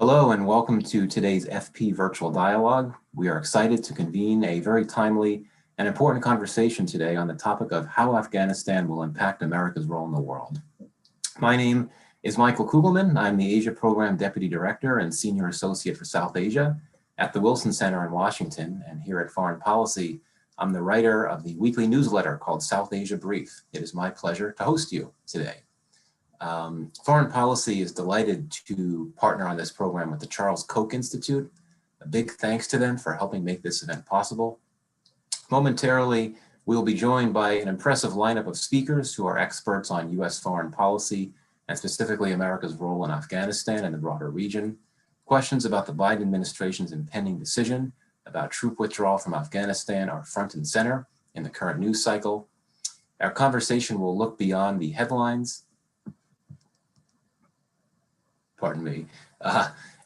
Hello and welcome to today's FP Virtual Dialogue. We are excited to convene a very timely and important conversation today on the topic of how Afghanistan will impact America's role in the world. My name is Michael Kugelman. I'm the Asia Program Deputy Director and Senior Associate for South Asia at the Wilson Center in Washington. And here at Foreign Policy, I'm the writer of the weekly newsletter called South Asia Brief. It is my pleasure to host you today. Foreign Policy is delighted to partner on this program with the Charles Koch Institute. A big thanks to them for helping make this event possible. Momentarily, we will be joined by an impressive lineup of speakers who are experts on U.S. foreign policy and specifically America's role in Afghanistan and the broader region. Questions about the Biden administration's impending decision about troop withdrawal from Afghanistan are front and center in the current news cycle. Our conversation will look beyond the headlines.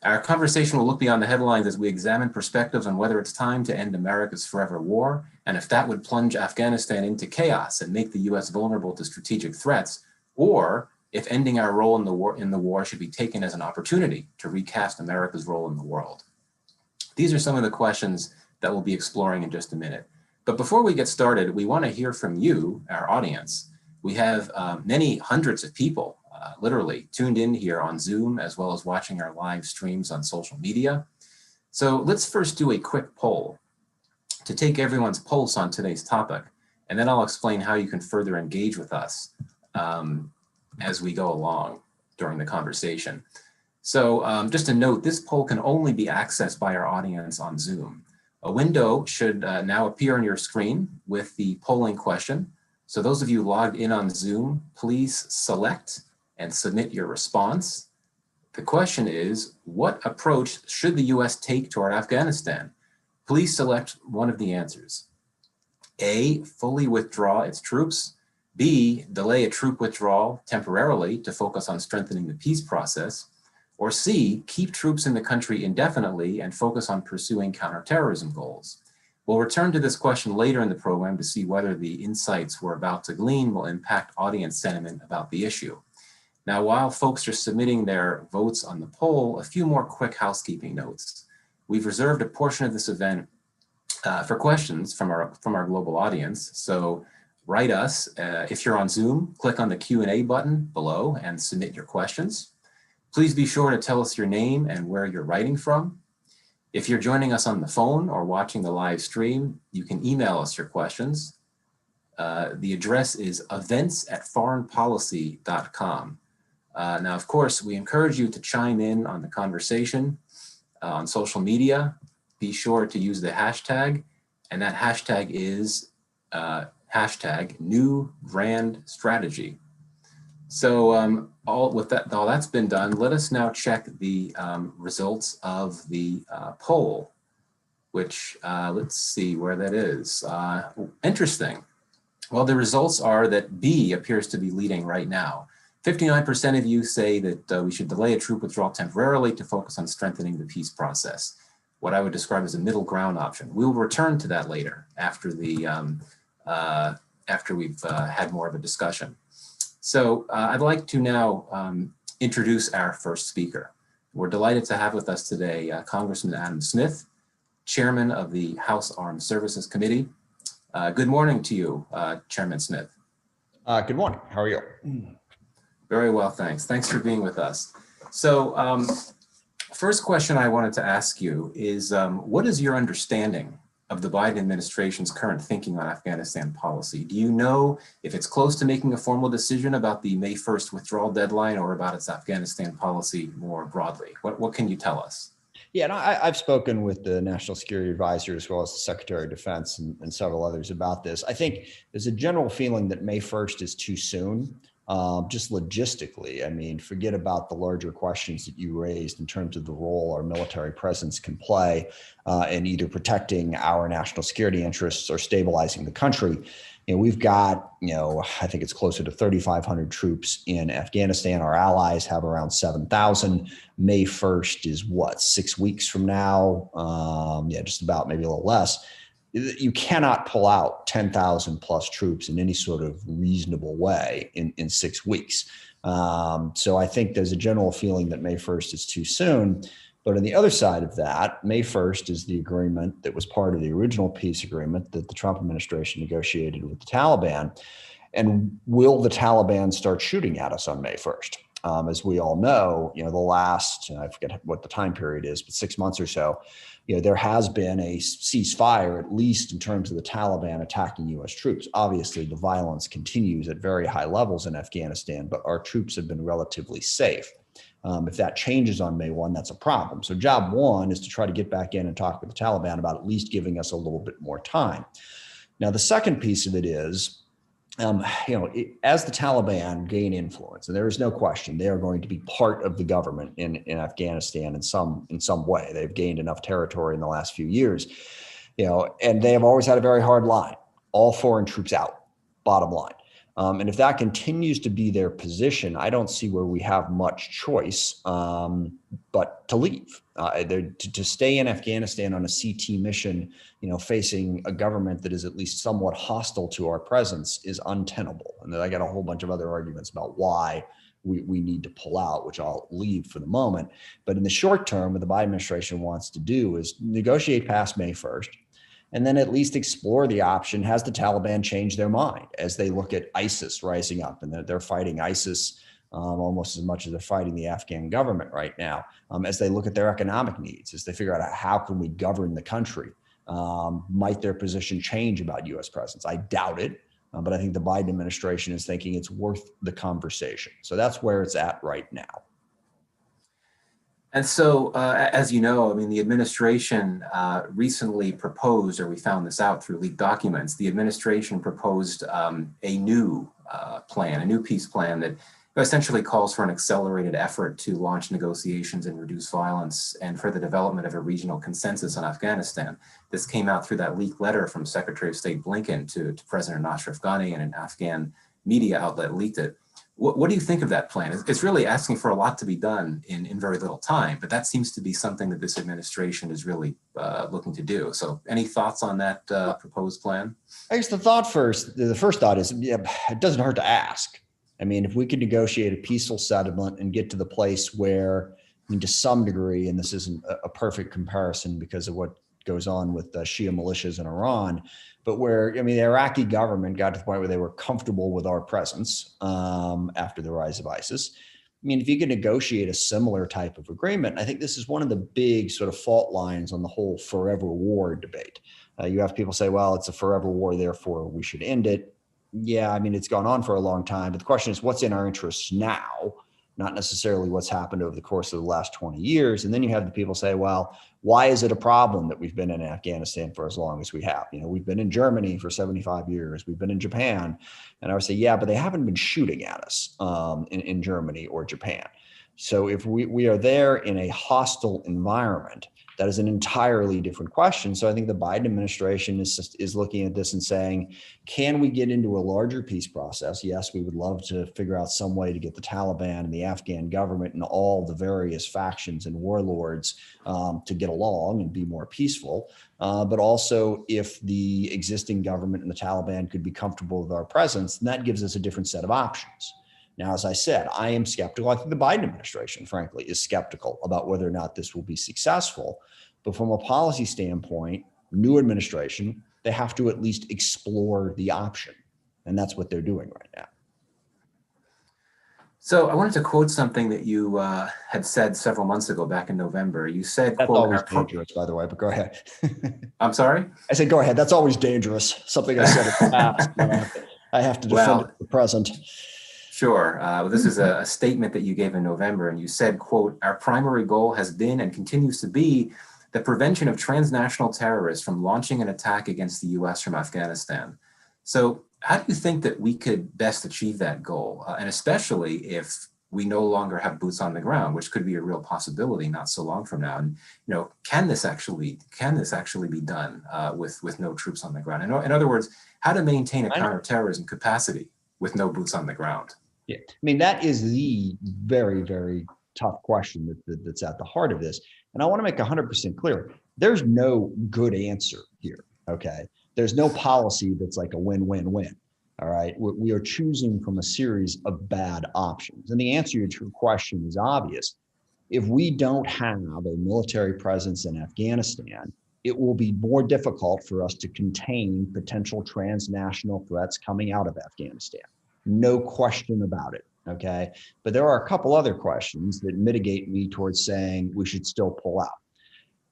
Our conversation will look beyond the headlines as we examine perspectives on whether it's time to end America's forever war, and if that would plunge Afghanistan into chaos and make the U.S. vulnerable to strategic threats, or if ending our role in the war should be taken as an opportunity to recast America's role in the world. These are some of the questions that we'll be exploring in just a minute. But before we get started, we want to hear from you, our audience. We have many hundreds of people literally tuned in here on Zoom, as well as watching our live streams on social media. So let's first do a quick poll to take everyone's pulse on today's topic, and then I'll explain how you can further engage with us as we go along during the conversation. So just a note, this poll can only be accessed by our audience on Zoom. A window should now appear on your screen with the polling question. So those of you logged in on Zoom, please select and submit your response. The question is, what approach should the U.S. take toward Afghanistan? Please select one of the answers. A, fully withdraw its troops. B, delay a troop withdrawal temporarily to focus on strengthening the peace process. Or C, keep troops in the country indefinitely and focus on pursuing counterterrorism goals. We'll return to this question later in the program to see whether the insights we're about to glean will impact audience sentiment about the issue. Now, while folks are submitting their votes on the poll, a few more quick housekeeping notes. We've reserved a portion of this event for questions from our global audience. So write us. If you're on Zoom, click on the Q&A button below and submit your questions. Please be sure to tell us your name and where you're writing from. If you're joining us on the phone or watching the live stream, you can email us your questions. The address is events@foreignpolicy.com. Now, of course, we encourage you to chime in on the conversation on social media. Be sure to use the hashtag, and that hashtag is hashtag new grand strategy. So all that's been done, let us now check the results of the poll, which let's see where that is. Interesting. Well, the results are that B appears to be leading right now. 59% of you say that we should delay a troop withdrawal temporarily to focus on strengthening the peace process, what I would describe as a middle ground option. We'll return to that later after we've had more of a discussion. So I'd like to now introduce our first speaker. We're delighted to have with us today Congressman Adam Smith, Chairman of the House Armed Services Committee. Good morning to you, Chairman Smith. Good morning. How are you? Very well, thanks. Thanks for being with us. So first question I wanted to ask you is, what is your understanding of the Biden administration's current thinking on Afghanistan policy? Do you know if it's close to making a formal decision about the May 1st withdrawal deadline or about its Afghanistan policy more broadly? What can you tell us? Yeah, no, I've spoken with the National Security Advisor as well as the Secretary of Defense and several others about this. I think there's a general feeling that May 1st is too soon. Just logistically, I mean, forget about the larger questions that you raised in terms of the role our military presence can play in either protecting our national security interests or stabilizing the country. You know, we've got, I think it's closer to 3,500 troops in Afghanistan. Our allies have around 7,000. May 1st is what, 6 weeks from now? Just about, maybe a little less. You cannot pull out 10,000 plus troops in any sort of reasonable way in 6 weeks. So I think there's a general feeling that May 1st is too soon. But on the other side of that, May 1st is the agreement that was part of the original peace agreement that the Trump administration negotiated with the Taliban. And will the Taliban start shooting at us on May 1st? As we all know, the last, I forget what the time period is, but 6 months or so, there has been a ceasefire, at least in terms of the Taliban attacking U.S. troops. Obviously, the violence continues at very high levels in Afghanistan, but our troops have been relatively safe. If that changes on May 1, that's a problem. So job one is to try to get back in and talk with the Taliban about at least giving us a little bit more time. Now, the second piece of it is, as the Taliban gain influence, and there is no question they are going to be part of the government in Afghanistan in some way. They've gained enough territory in the last few years, and they have always had a very hard line: all foreign troops out, bottom line. And if that continues to be their position, I don't see where we have much choice but to leave. To stay in Afghanistan on a CT mission, facing a government that is at least somewhat hostile to our presence is untenable. And then I got a whole bunch of other arguments about why we need to pull out, which I'll leave for the moment. But in the short term, what the Biden administration wants to do is negotiate past May 1st. And then at least explore the option, has the Taliban changed their mind as they look at ISIS rising up, and they're fighting ISIS almost as much as they're fighting the Afghan government right now, as they look at their economic needs, as they figure out how can we govern the country. Might their position change about U.S. presence? I doubt it, but I think the Biden administration is thinking it's worth the conversation. So that's where it's at right now. And so, as you know, the administration recently proposed, or we found this out through leaked documents, the administration proposed a new plan, a new peace plan that essentially calls for an accelerated effort to launch negotiations and reduce violence and for the development of a regional consensus on Afghanistan. This came out through that leaked letter from Secretary of State Blinken to President Ghani, and an Afghan media outlet leaked it. What do you think of that plan? It's really asking for a lot to be done in very little time, but that seems to be something that this administration is really looking to do. So any thoughts on that proposed plan? I guess the first thought is, it doesn't hurt to ask. If we could negotiate a peaceful settlement and get to the place where, to some degree, and this isn't a perfect comparison because of what goes on with Shia militias in Iran, but where, the Iraqi government got to the point where they were comfortable with our presence after the rise of ISIS. If you could negotiate a similar type of agreement, I think this is one of the big sort of fault lines on the whole forever war debate. You have people say, well, it's a forever war, therefore we should end it. Yeah, it's gone on for a long time, but the question is what's in our interests now, not necessarily what's happened over the course of the last 20 years. And then you have the people say, well, why is it a problem that we've been in Afghanistan for as long as we have? We've been in Germany for 75 years. We've been in Japan. And I would say, yeah, but they haven't been shooting at us in Germany or Japan. So if we are there in a hostile environment, that is an entirely different question. So I think the Biden administration is looking at this and saying, can we get into a larger peace process? Yes, we would love to figure out some way to get the Taliban and the Afghan government and all the various factions and warlords to get along and be more peaceful. But also, if the existing government and the Taliban could be comfortable with our presence, then that gives us a different set of options. Now, as I said, I am skeptical. I think the Biden administration, frankly, is skeptical about whether or not this will be successful. But from a policy standpoint, new administration, they have to at least explore the option. And that's what they're doing right now. So I wanted to quote something that you had said several months ago, back in November. You said, that's quote, always dangerous, by the way, but go ahead. I'm sorry? I said, go ahead. That's always dangerous. Something I said in the past. I have to defend it at the present. Sure. This is a statement that you gave in November, and you said, quote, our primary goal has been and continues to be the prevention of transnational terrorists from launching an attack against the U.S. from Afghanistan. So how do you think that we could best achieve that goal? And especially if we no longer have boots on the ground, which could be a real possibility not so long from now. And, can this actually be done with no troops on the ground? In other words, how to maintain a counterterrorism capacity with no boots on the ground? Yeah, that is the very, very tough question that's at the heart of this. And I want to make 100% clear, there's no good answer here, okay? There's no policy that's like a win-win-win, all right? We are choosing from a series of bad options. And the answer to your question is obvious. If we don't have a military presence in Afghanistan, it will be more difficult for us to contain potential transnational threats coming out of Afghanistan. No question about it. Okay. But there are a couple other questions that mitigate me towards saying we should still pull out.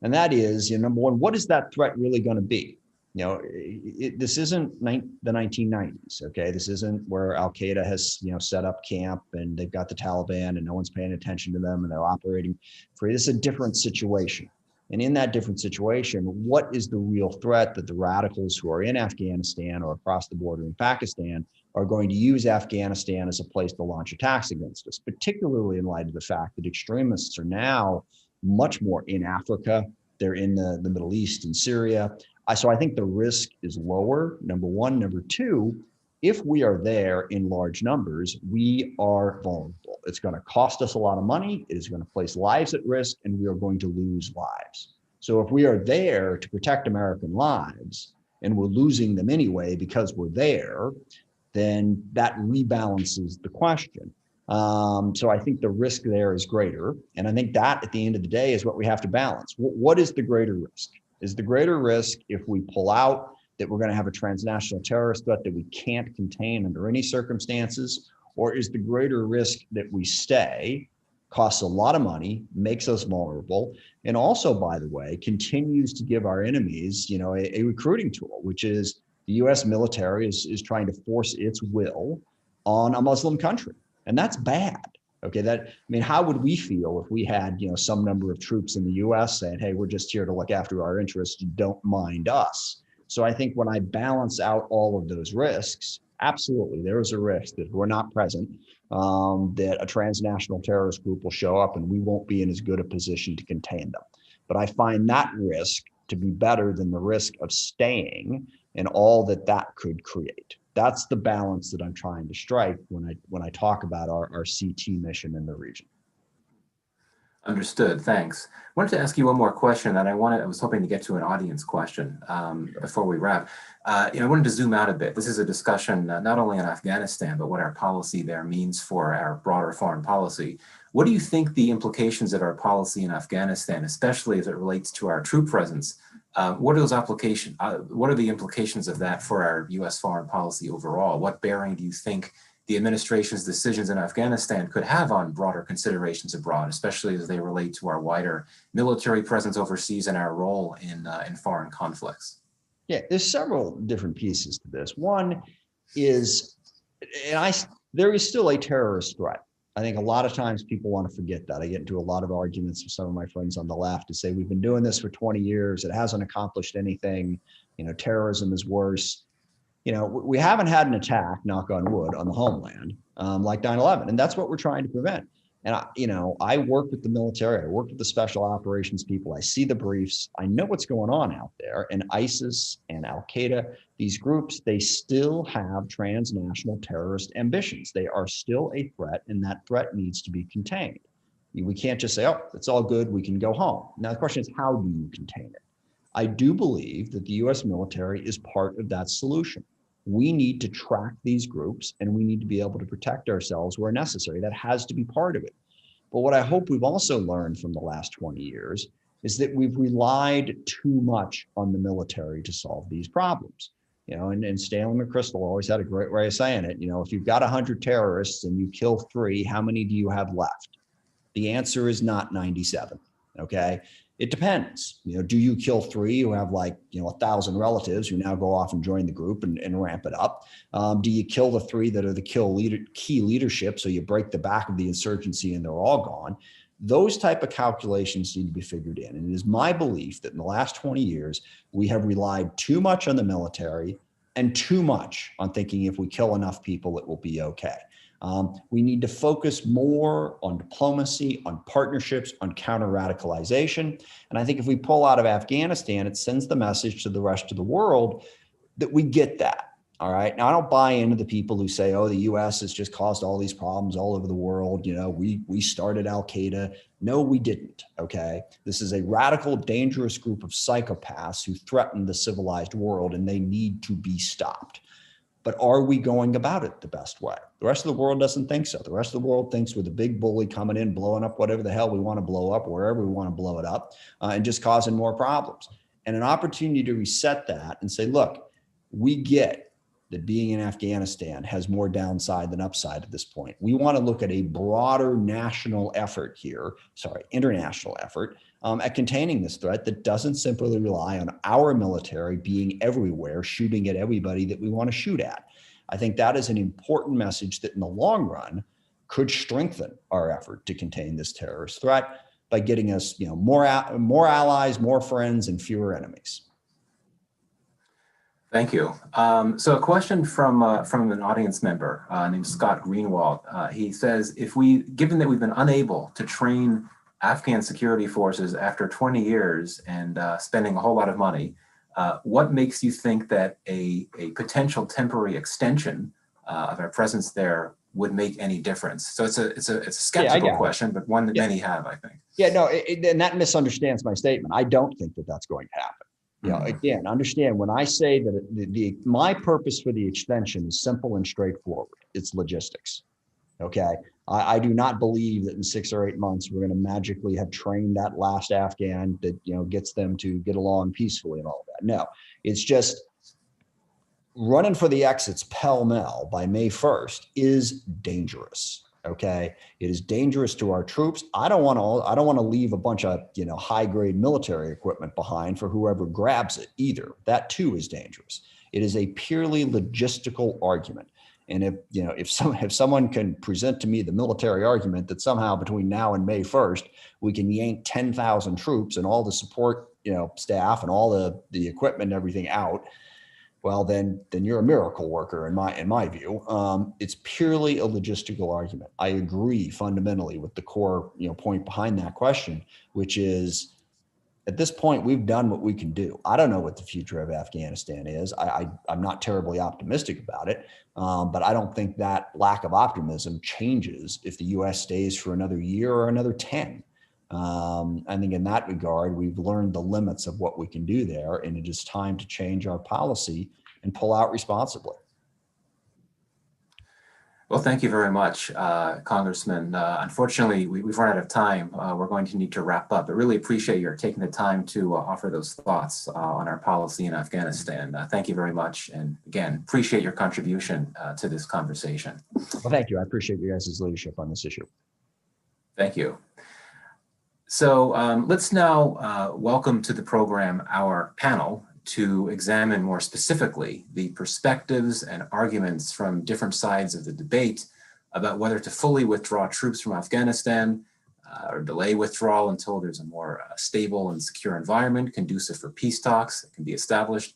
And that is, number one, what is that threat really going to be? This isn't the 1990s. Okay. This isn't where Al Qaeda has, set up camp and they've got the Taliban and no one's paying attention to them and they're operating free. This is a different situation. And in that different situation, what is the real threat that the radicals who are in Afghanistan or across the border in Pakistan are going to use Afghanistan as a place to launch attacks against us, particularly in light of the fact that extremists are now much more in Africa. They're in the Middle East and Syria. So I think the risk is lower, number one. Number two, if we are there in large numbers, we are vulnerable. It's going to cost us a lot of money. It is going to place lives at risk, and we are going to lose lives. So if we are there to protect American lives and we're losing them anyway because we're there, then that rebalances the question. So I think the risk there is greater. And I think that at the end of the day is what we have to balance. What is the greater risk? Is the greater risk if we pull out that we're going to have a transnational terrorist threat that we can't contain under any circumstances? Or is the greater risk that we stay, costs a lot of money, makes us vulnerable, and also, by the way, continues to give our enemies, a recruiting tool, which is the US military is trying to force its will on a Muslim country. And that's bad. Okay, how would we feel if we had, some number of troops in the US saying, hey, we're just here to look after our interests, don't mind us. So I think when I balance out all of those risks, absolutely, there is a risk that if we're not present, that a transnational terrorist group will show up and we won't be in as good a position to contain them. But I find that risk to be better than the risk of staying and all that could create. That's the balance that I'm trying to strike when I talk about our CT mission in the region. Understood. Thanks. I wanted to ask you one more question, and I was hoping to get to an audience question before we wrap. I wanted to zoom out a bit. This is a discussion not only on Afghanistan, but what our policy there means for our broader foreign policy. What do you think the implications of our policy in Afghanistan, especially as it relates to our troop presence, what are those applications? What are the implications of that for our U.S. foreign policy overall? What bearing do you think the administration's decisions in Afghanistan could have on broader considerations abroad, especially as they relate to our wider military presence overseas and our role in foreign conflicts? Yeah, there's several different pieces to this. One is, there is still a terrorist threat. I think a lot of times people want to forget that. I get into a lot of arguments with some of my friends on the left to say, we've been doing this for 20 years. It hasn't accomplished anything. terrorism is worse. We haven't had an attack, knock on wood, on the homeland like 9/11, and that's what we're trying to prevent. And I work with the military, I work with the special operations people, I see the briefs, I know what's going on out there. And ISIS and Al Qaeda, these groups, they still have transnational terrorist ambitions. They are still a threat, and that threat needs to be contained. We can't just say, oh, it's all good, we can go home. Now the question is, how do you contain it? I do believe that the US military is part of that solution. We need to track these groups, and we need to be able to protect ourselves where necessary. That has to be part of it. But what I hope we've also learned from the last 20 years is that we've relied too much on the military to solve these problems. And Stanley McChrystal always had a great way of saying it. If you've got 100 terrorists and you kill 3, how many do you have left? The answer is not 97. Okay. It depends. Do you kill 3 who have 1,000 relatives who now go off and join the group and ramp it up? Do you kill the 3 that are the key leadership, so you break the back of the insurgency and they're all gone? Those type of calculations need to be figured in. And it is my belief that in the last 20 years, we have relied too much on the military and too much on thinking if we kill enough people, it will be okay. We need to focus more on diplomacy, on partnerships, on counter-radicalization. And I think if we pull out of Afghanistan, it sends the message to the rest of the world that we get that. All right. Now, I don't buy into the people who say, oh, the US has just caused all these problems all over the world. We started Al Qaeda. No, we didn't. Okay. This is a radical, dangerous group of psychopaths who threaten the civilized world, and they need to be stopped. but are we going about it the best way? The rest of the world doesn't think so. The rest of the world thinks with a big bully coming in, blowing up whatever the hell we want to blow up, wherever we want to blow it up, and just causing more problems. And an opportunity to reset that and say, look, we get that being in Afghanistan has more downside than upside at this point. We want to look at a broader national effort here, international effort at containing this threat that doesn't simply rely on our military being everywhere, shooting at everybody that we want to shoot at. I think that is an important message that in the long run could strengthen our effort to contain this terrorist threat by getting us, more allies, more friends, and fewer enemies. Thank you. So a question from an audience member named Scott Greenwald. He says, given that we've been unable to train Afghan security forces after 20 years and spending a whole lot of money, what makes you think that a potential temporary extension of our presence there would make any difference? So it's a skeptical question, but one that many have, I think. Yeah, no, and that misunderstands my statement. I don't think that that's going to happen. Again, understand when I say that my purpose for the extension is simple and straightforward. It's logistics. Okay. I do not believe that in 6 or 8 months, we're going to magically have trained that last Afghan that, gets them to get along peacefully and all of that. No, it's just running for the exits pell-mell by May 1st is dangerous. Okay. It is dangerous to our troops. I don't want to leave a bunch of, high-grade military equipment behind for whoever grabs it either. That too is dangerous. It is a purely logistical argument. And if someone can present to me the military argument that somehow between now and May 1st, we can yank 10,000 troops and all the support, staff and all the equipment and everything out, well, then you're a miracle worker in my view. It's purely a logistical argument. I agree fundamentally with the core point behind that question, which is at this point we've done what we can do. I don't know what the future of Afghanistan is. I'm not terribly optimistic about it, but I don't think that lack of optimism changes if the U.S. stays for another year or another 10. I think in that regard, we've learned the limits of what we can do there, and it is time to change our policy and pull out responsibly. Well, thank you very much, Congressman. Unfortunately, we've run out of time. We're going to need to wrap up, but really appreciate your taking the time to offer those thoughts on our policy in Afghanistan. Thank you very much. And again, appreciate your contribution to this conversation. Well, thank you. I appreciate you guys' leadership on this issue. Thank you. So let's now welcome to the program our panel to examine more specifically the perspectives and arguments from different sides of the debate about whether to fully withdraw troops from Afghanistan or delay withdrawal until there's a more stable and secure environment conducive for peace talks that can be established,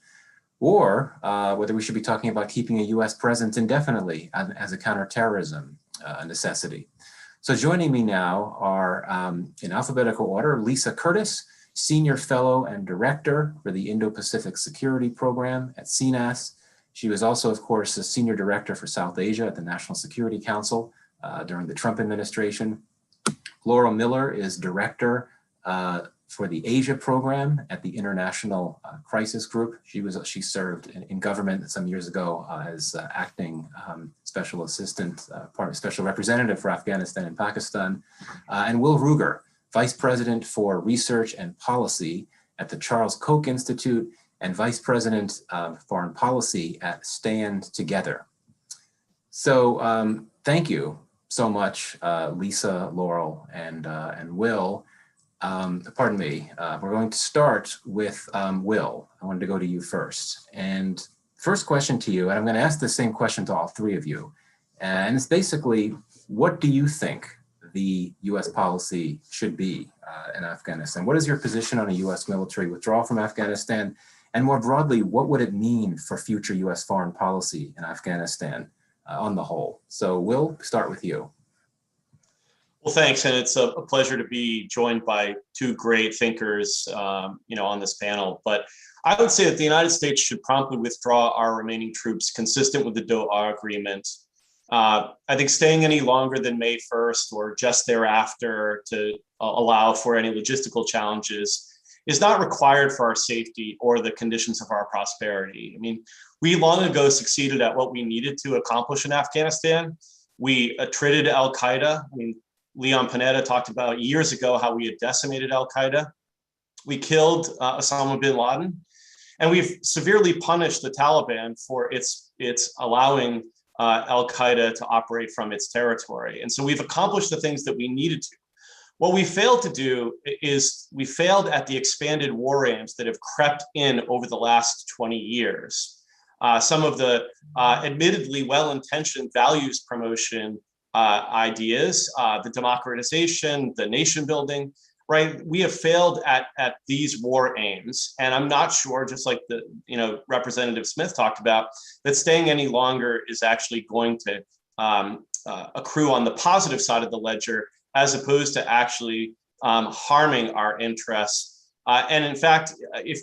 or whether we should be talking about keeping a U.S. presence indefinitely as a counterterrorism necessity. So joining me now are, in alphabetical order, Lisa Curtis, Senior Fellow and Director for the Indo-Pacific Security Program at CNAS. She was also, of course, a Senior Director for South Asia at the National Security Council during the Trump administration. Laurel Miller is Director for the Asia Program at the International Crisis Group. She served in government some years ago as acting Special Assistant, Special Representative for Afghanistan and Pakistan. And Will Ruger, Vice President for Research and Policy at the Charles Koch Institute and Vice President of Foreign Policy at Stand Together. So thank you so much, Lisa, Laurel, and Will. Pardon me, we're going to start with Will. I wanted to go to you first. And first question to you, and I'm going to ask the same question to all three of you. And it's basically, what do you think the U.S. policy should be in Afghanistan? What is your position on a U.S. military withdrawal from Afghanistan? And more broadly, what would it mean for future U.S. foreign policy in Afghanistan on the whole? So Will, start with you. Well, thanks. And it's a pleasure to be joined by two great thinkers, on this panel. But I would say that the United States should promptly withdraw our remaining troops consistent with the Doha Agreement. I think staying any longer than May 1st or just thereafter to allow for any logistical challenges is not required for our safety or the conditions of our prosperity. I mean, we long ago succeeded at what we needed to accomplish in Afghanistan. We attrited al-Qaeda. I mean, Leon Panetta talked about years ago how we had decimated al-Qaeda. We killed Osama bin Laden, and we've severely punished the Taliban for its allowing al-Qaeda to operate from its territory. And so we've accomplished the things that we needed to. What we failed to do is we failed at the expanded war aims that have crept in over the last 20 years. Some of the admittedly well-intentioned values promotion ideas, the democratization, the nation building, right? We have failed at these war aims. And I'm not sure, just like the Representative Smith talked about, that staying any longer is actually going to accrue on the positive side of the ledger, as opposed to actually harming our interests. And in fact, if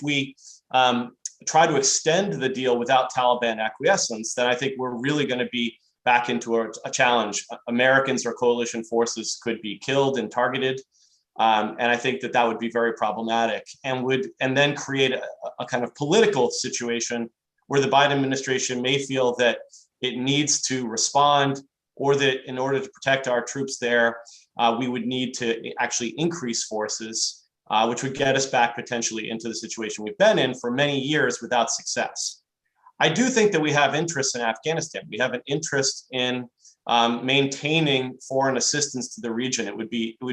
we try to extend the deal without Taliban acquiescence, then I think we're really going to be back into a challenge. Americans or coalition forces could be killed and targeted. And I think that would be very problematic and then create a kind of political situation where the Biden administration may feel that it needs to respond, or that in order to protect our troops there, we would need to actually increase forces, which would get us back potentially into the situation we've been in for many years without success. I do think that we have interest in Afghanistan. We have an interest in maintaining foreign assistance to the region. It would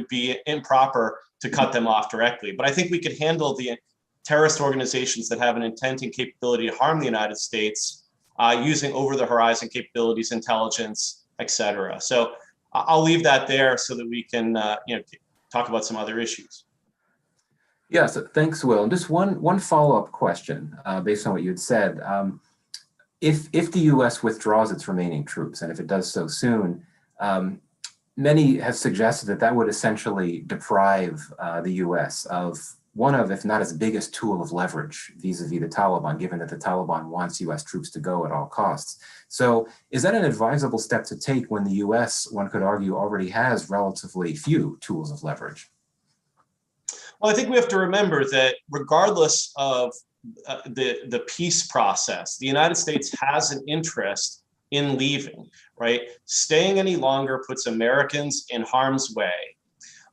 be improper to cut them off directly. But I think we could handle the terrorist organizations that have an intent and capability to harm the United States using over-the-horizon capabilities, intelligence, et cetera. So I'll leave that there so that we can talk about some other issues. Yes, thanks, Will. And just one follow-up question based on what you had said. If the U.S. withdraws its remaining troops, and if it does so soon, many have suggested that would essentially deprive the U.S. of one of, if not its biggest tool of leverage vis-a-vis the Taliban, given that the Taliban wants U.S. troops to go at all costs. So is that an advisable step to take when the U.S., one could argue, already has relatively few tools of leverage? Well, I think we have to remember that regardless of the peace process, the United States has an interest in leaving, right? Staying any longer puts Americans in harm's way.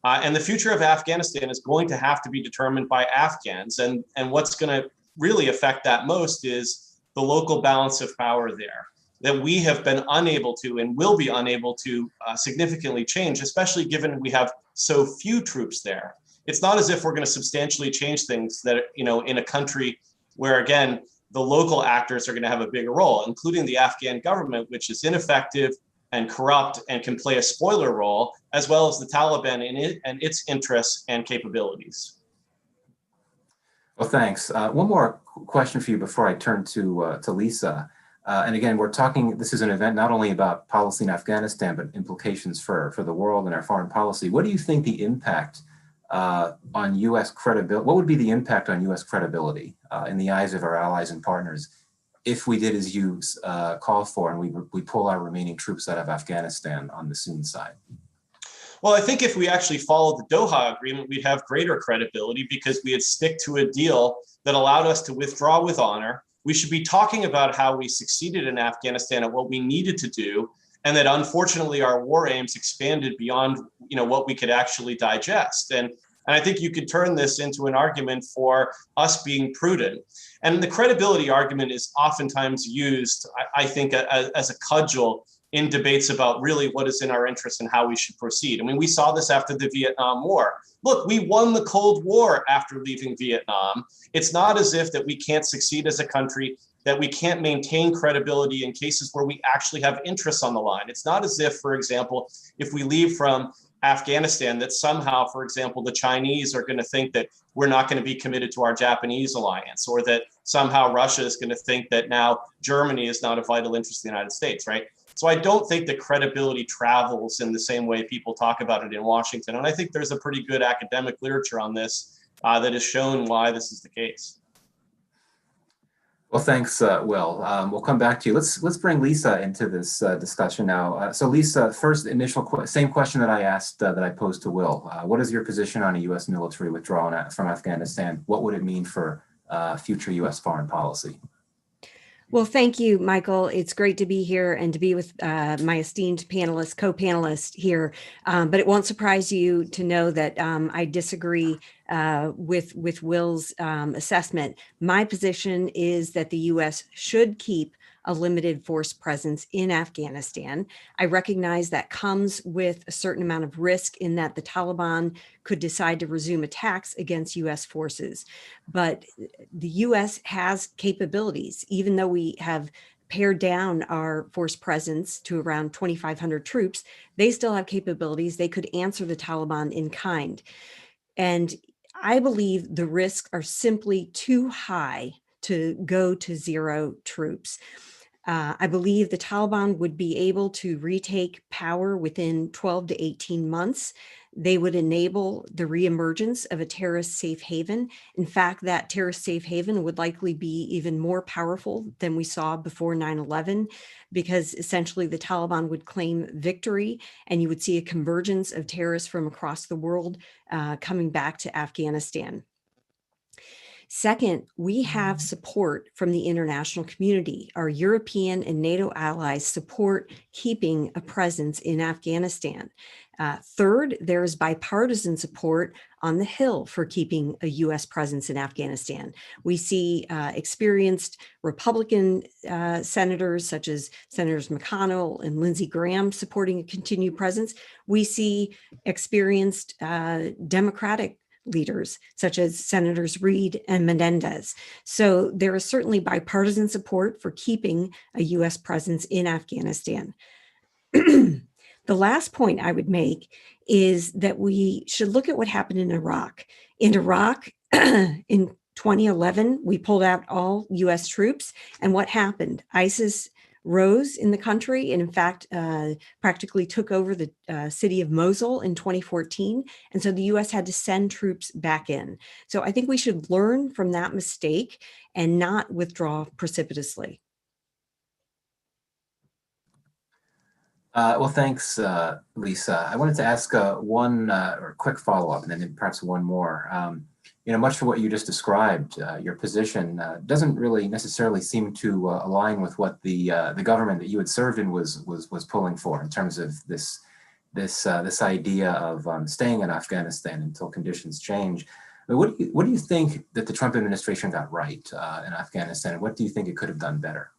And the future of Afghanistan is going to have to be determined by Afghans. And what's going to really affect that most is the local balance of power there, that we have been unable to and will be unable to significantly change, especially given we have so few troops there. It's not as if we're going to substantially change things that, in a country where, again, the local actors are going to have a bigger role, including the Afghan government, which is ineffective and corrupt and can play a spoiler role, as well as the Taliban and its interests and capabilities. Well, thanks. One more question for you before I turn to Lisa. And again, this is an event not only about policy in Afghanistan, but implications for the world and our foreign policy. What do you think the impact on U.S. credibility, what would be the impact on U.S. credibility in the eyes of our allies and partners if we did as you call for and we pull our remaining troops out of Afghanistan on the soon side? Well, I think if we actually followed the Doha Agreement, we'd have greater credibility because we'd stick to a deal that allowed us to withdraw with honor. We should be talking about how we succeeded in Afghanistan at what we needed to do, and that unfortunately our war aims expanded beyond what we could actually digest. And I think you could turn this into an argument for us being prudent. And the credibility argument is oftentimes used, I think, as a cudgel in debates about really what is in our interest and how we should proceed. I mean, we saw this after the Vietnam War. Look, we won the Cold War after leaving Vietnam. It's not as if that we can't succeed as a country, that we can't maintain credibility in cases where we actually have interests on the line. It's not as if, for example, if we leave from Afghanistan, that somehow, for example, the Chinese are going to think that we're not going to be committed to our Japanese alliance, or that somehow Russia is going to think that now Germany is not a vital interest in the United States, right? So I don't think that credibility travels in the same way people talk about it in Washington. And I think there's a pretty good academic literature on this that has shown why this is the case. Well, thanks, Will. We'll come back to you. Let's bring Lisa into this discussion now. So, Lisa, first same question that I asked that I posed to Will. What is your position on a U.S. military withdrawal from Afghanistan? What would it mean for future U.S. foreign policy? Well, thank you, Michael. It's great to be here and to be with my esteemed panelists, co-panelists here. But it won't surprise you to know that I disagree with Will's assessment. My position is that the U.S. should keep a limited force presence in Afghanistan. I recognize that comes with a certain amount of risk in that the Taliban could decide to resume attacks against U.S. forces. But the U.S. has capabilities, even though we have pared down our force presence to around 2,500 troops, they still have capabilities. They could answer the Taliban in kind. And I believe the risks are simply too high to go to zero troops. I believe the Taliban would be able to retake power within 12 to 18 months. They would enable the reemergence of a terrorist safe haven. In fact, that terrorist safe haven would likely be even more powerful than we saw before 9/11, because essentially the Taliban would claim victory and you would see a convergence of terrorists from across the world coming back to Afghanistan. Second, we have support from the international community. Our European and NATO allies support keeping a presence in Afghanistan. Third, there is bipartisan support on the Hill for keeping a U.S. presence in Afghanistan. We see experienced Republican senators such as Senators McConnell and Lindsey Graham supporting a continued presence. We see experienced Democratic leaders such as Senators Reid and Menendez. So there is certainly bipartisan support for keeping a U.S. presence in Afghanistan. The last point I would make is that we should look at what happened in Iraq. In Iraq, in 2011, we pulled out all U.S. troops. And what happened? ISIS rose in the country and in fact practically took over the city of Mosul in 2014. And so the US had to send troops back in. So I think we should learn from that mistake and not withdraw precipitously. Well, thanks, Lisa. I wanted to ask one or quick follow-up and then perhaps one more. Much for what you just described, your position doesn't really necessarily seem to align with what the government that you had served in was pulling for in terms of this idea of staying in Afghanistan until conditions change. I mean, what do you think that the Trump administration got right in Afghanistan? What do you think it could have done better?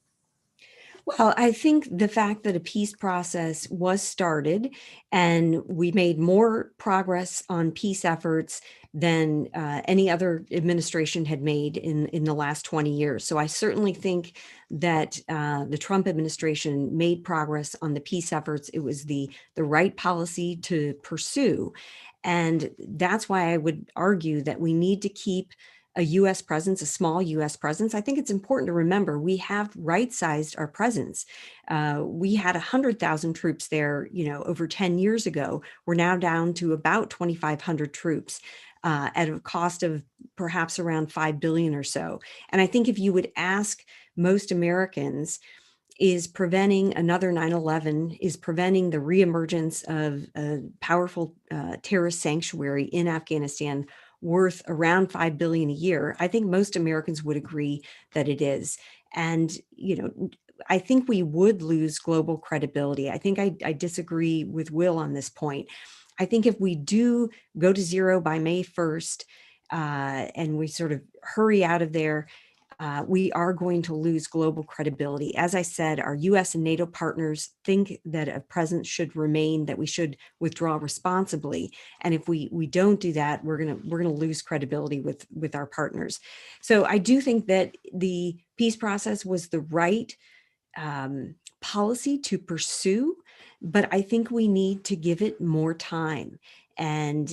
Well, I think the fact that a peace process was started and we made more progress on peace efforts than any other administration had made in the last 20 years. So I certainly think that the Trump administration made progress on the peace efforts. It was the right policy to pursue. And that's why I would argue that we need to keep a U.S. presence, a small U.S. presence. I think it's important to remember we have right-sized our presence. We had 100,000 troops there, over 10 years ago. We're now down to about 2,500 troops at a cost of perhaps around $5 billion or so. And I think if you would ask most Americans, is preventing another 9/11, is preventing the reemergence of a powerful terrorist sanctuary in Afghanistan worth around $5 billion a year, I think most Americans would agree that it is. And, I think we would lose global credibility. I think I disagree with Will on this point. I think if we do go to zero by May 1st and we sort of hurry out of there, we are going to lose global credibility. As I said, our US and NATO partners think that a presence should remain, that we should withdraw responsibly. And if we don't do that, we're gonna lose credibility with our partners. So I do think that the peace process was the right policy to pursue, but I think we need to give it more time. And,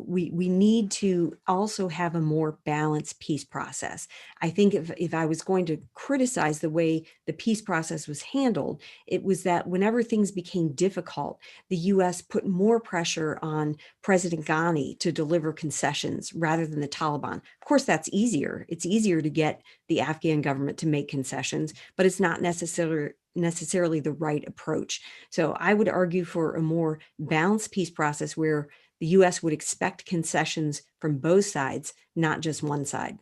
we need to also have a more balanced peace process. I think if I was going to criticize the way the peace process was handled, it was that whenever things became difficult, the US put more pressure on President Ghani to deliver concessions rather than the Taliban. Of course, that's easier. It's easier to get the Afghan government to make concessions, but it's not necessarily the right approach. So I would argue for a more balanced peace process where the US would expect concessions from both sides, not just one side.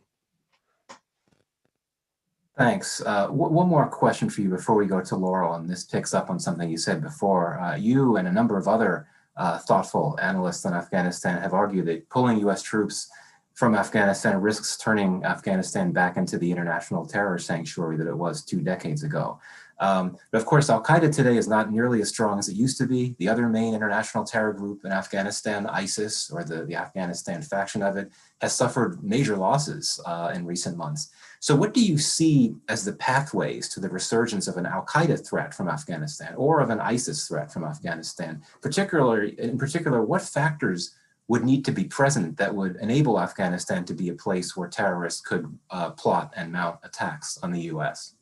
Thanks. One more question for you before we go to Laurel, and this picks up on something you said before. You and a number of other thoughtful analysts on Afghanistan have argued that pulling US troops from Afghanistan risks turning Afghanistan back into the international terror sanctuary that it was 2 decades ago. But of course, Al-Qaeda today is not nearly as strong as it used to be. The other main international terror group in Afghanistan, ISIS, or the Afghanistan faction of it, has suffered major losses in recent months. So what do you see as the pathways to the resurgence of an Al-Qaeda threat from Afghanistan or of an ISIS threat from Afghanistan? In particular, what factors would need to be present that would enable Afghanistan to be a place where terrorists could plot and mount attacks on the US?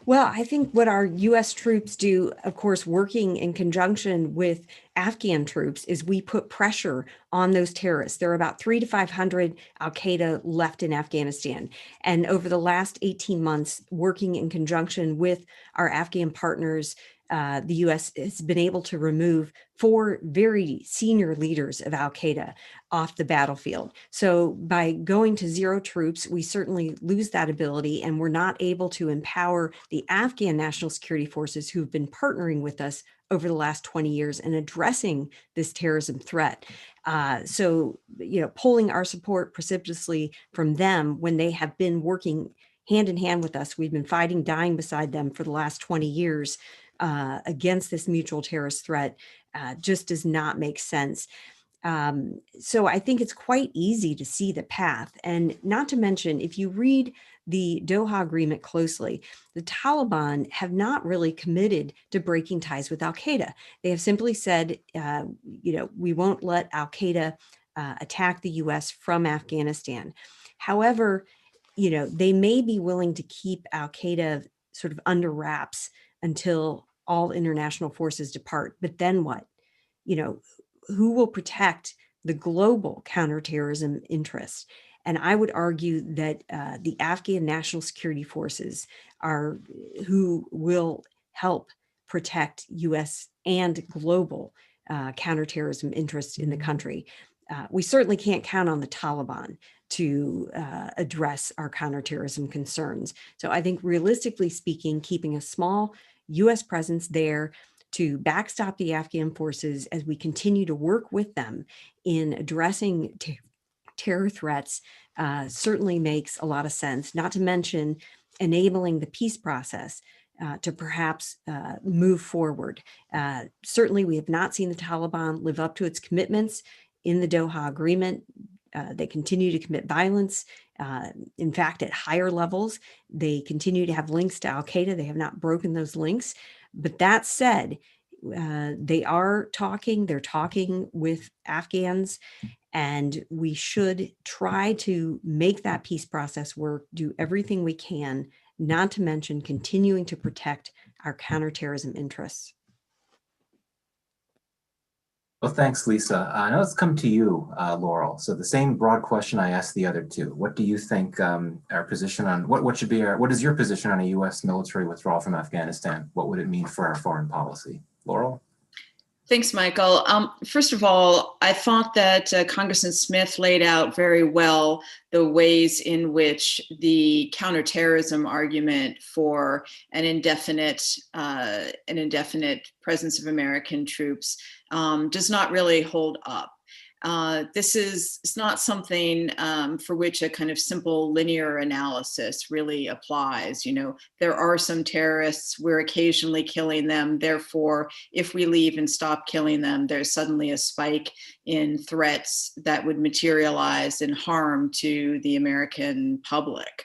Well, I think what our US troops do, of course, working in conjunction with Afghan troops, is we put pressure on those terrorists. There are about 300 to 500 Al-Qaeda left in Afghanistan. And over the last 18 months, working in conjunction with our Afghan partners, the US has been able to remove 4 very senior leaders of Al-Qaeda off the battlefield. So by going to 0 troops, we certainly lose that ability, and we're not able to empower the Afghan national security forces who've been partnering with us over the last 20 years and addressing this terrorism threat. So, pulling our support precipitously from them when they have been working hand in hand with us, we've been fighting, dying beside them for the last 20 years against this mutual terrorist threat, just does not make sense. So I think it's quite easy to see the path. And not to mention, if you read the Doha Agreement closely, the Taliban have not really committed to breaking ties with Al-Qaeda. They have simply said, we won't let Al-Qaeda attack the US from Afghanistan. However, they may be willing to keep Al-Qaeda sort of under wraps until all international forces depart. But then what? Who will protect the global counterterrorism interests? And I would argue that the Afghan national security forces are who will help protect US and global counterterrorism interests in the country. We certainly can't count on the Taliban to address our counterterrorism concerns. So I think realistically speaking, keeping a small US presence there to backstop the Afghan forces as we continue to work with them in addressing terror threats certainly makes a lot of sense, not to mention enabling the peace process to perhaps move forward. Certainly, we have not seen the Taliban live up to its commitments in the Doha Agreement. They continue to commit violence. In fact, at higher levels, they continue to have links to Al-Qaeda. They have not broken those links. But that said, they are talking. They're talking with Afghans, and we should try to make that peace process work, do everything we can, not to mention continuing to protect our counterterrorism interests. Well, thanks, Lisa. Now let's come to you, Laurel. So the same broad question I asked the other two. What do you think our position on, what is your position on a US military withdrawal from Afghanistan? What would it mean for our foreign policy? Laurel? Thanks, Michael. First of all, I thought that Congressman Smith laid out very well the ways in which the counterterrorism argument for an indefinite presence of American troops does not really hold up. This is not something for which a kind of simple linear analysis really applies. There are some terrorists, we're occasionally killing them. Therefore, if we leave and stop killing them, there's suddenly a spike in threats that would materialize in harm to the American public.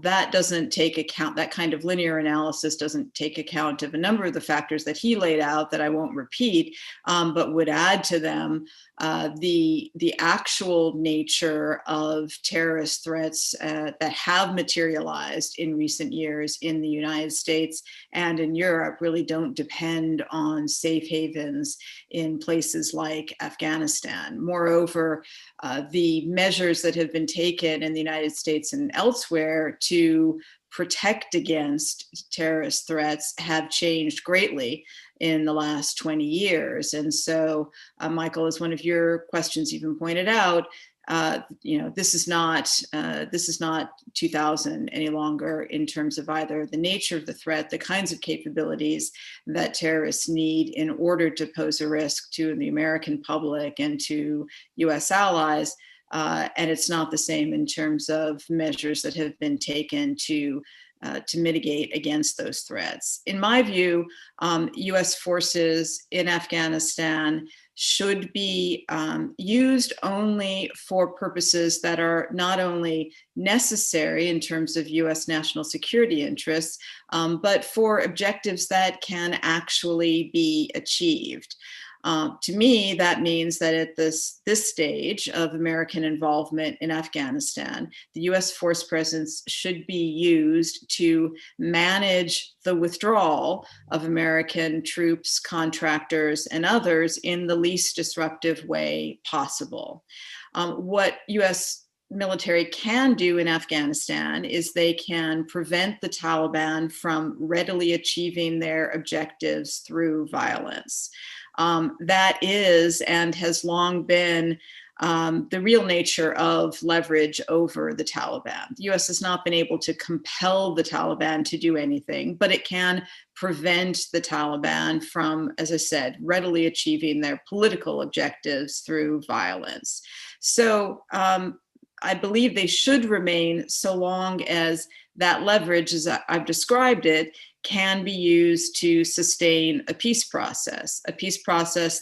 That doesn't take account, that kind of linear analysis doesn't take account of a number of the factors that he laid out that I won't repeat, but would add to them the actual nature of terrorist threats that have materialized in recent years in the United States and in Europe really don't depend on safe havens in places like Afghanistan. Moreover, the measures that have been taken in the United States and elsewhere to protect against terrorist threats have changed greatly in the last 20 years. And so, Michael, as one of your questions even pointed out, this is not 2000 any longer in terms of either the nature of the threat, the kinds of capabilities that terrorists need in order to pose a risk to the American public and to US allies. And it's not the same in terms of measures that have been taken to mitigate against those threats. In my view, US forces in Afghanistan should be used only for purposes that are not only necessary in terms of US national security interests, but for objectives that can actually be achieved. To me, that means that at this stage of American involvement in Afghanistan, the US force presence should be used to manage the withdrawal of American troops, contractors, and others in the least disruptive way possible. What US military can do in Afghanistan is they can prevent the Taliban from readily achieving their objectives through violence. That is and has long been the real nature of leverage over the Taliban. The US has not been able to compel the Taliban to do anything, but it can prevent the Taliban from, as I said, readily achieving their political objectives through violence. So I believe they should remain so long as that leverage, as I've described it, can be used to sustain a peace process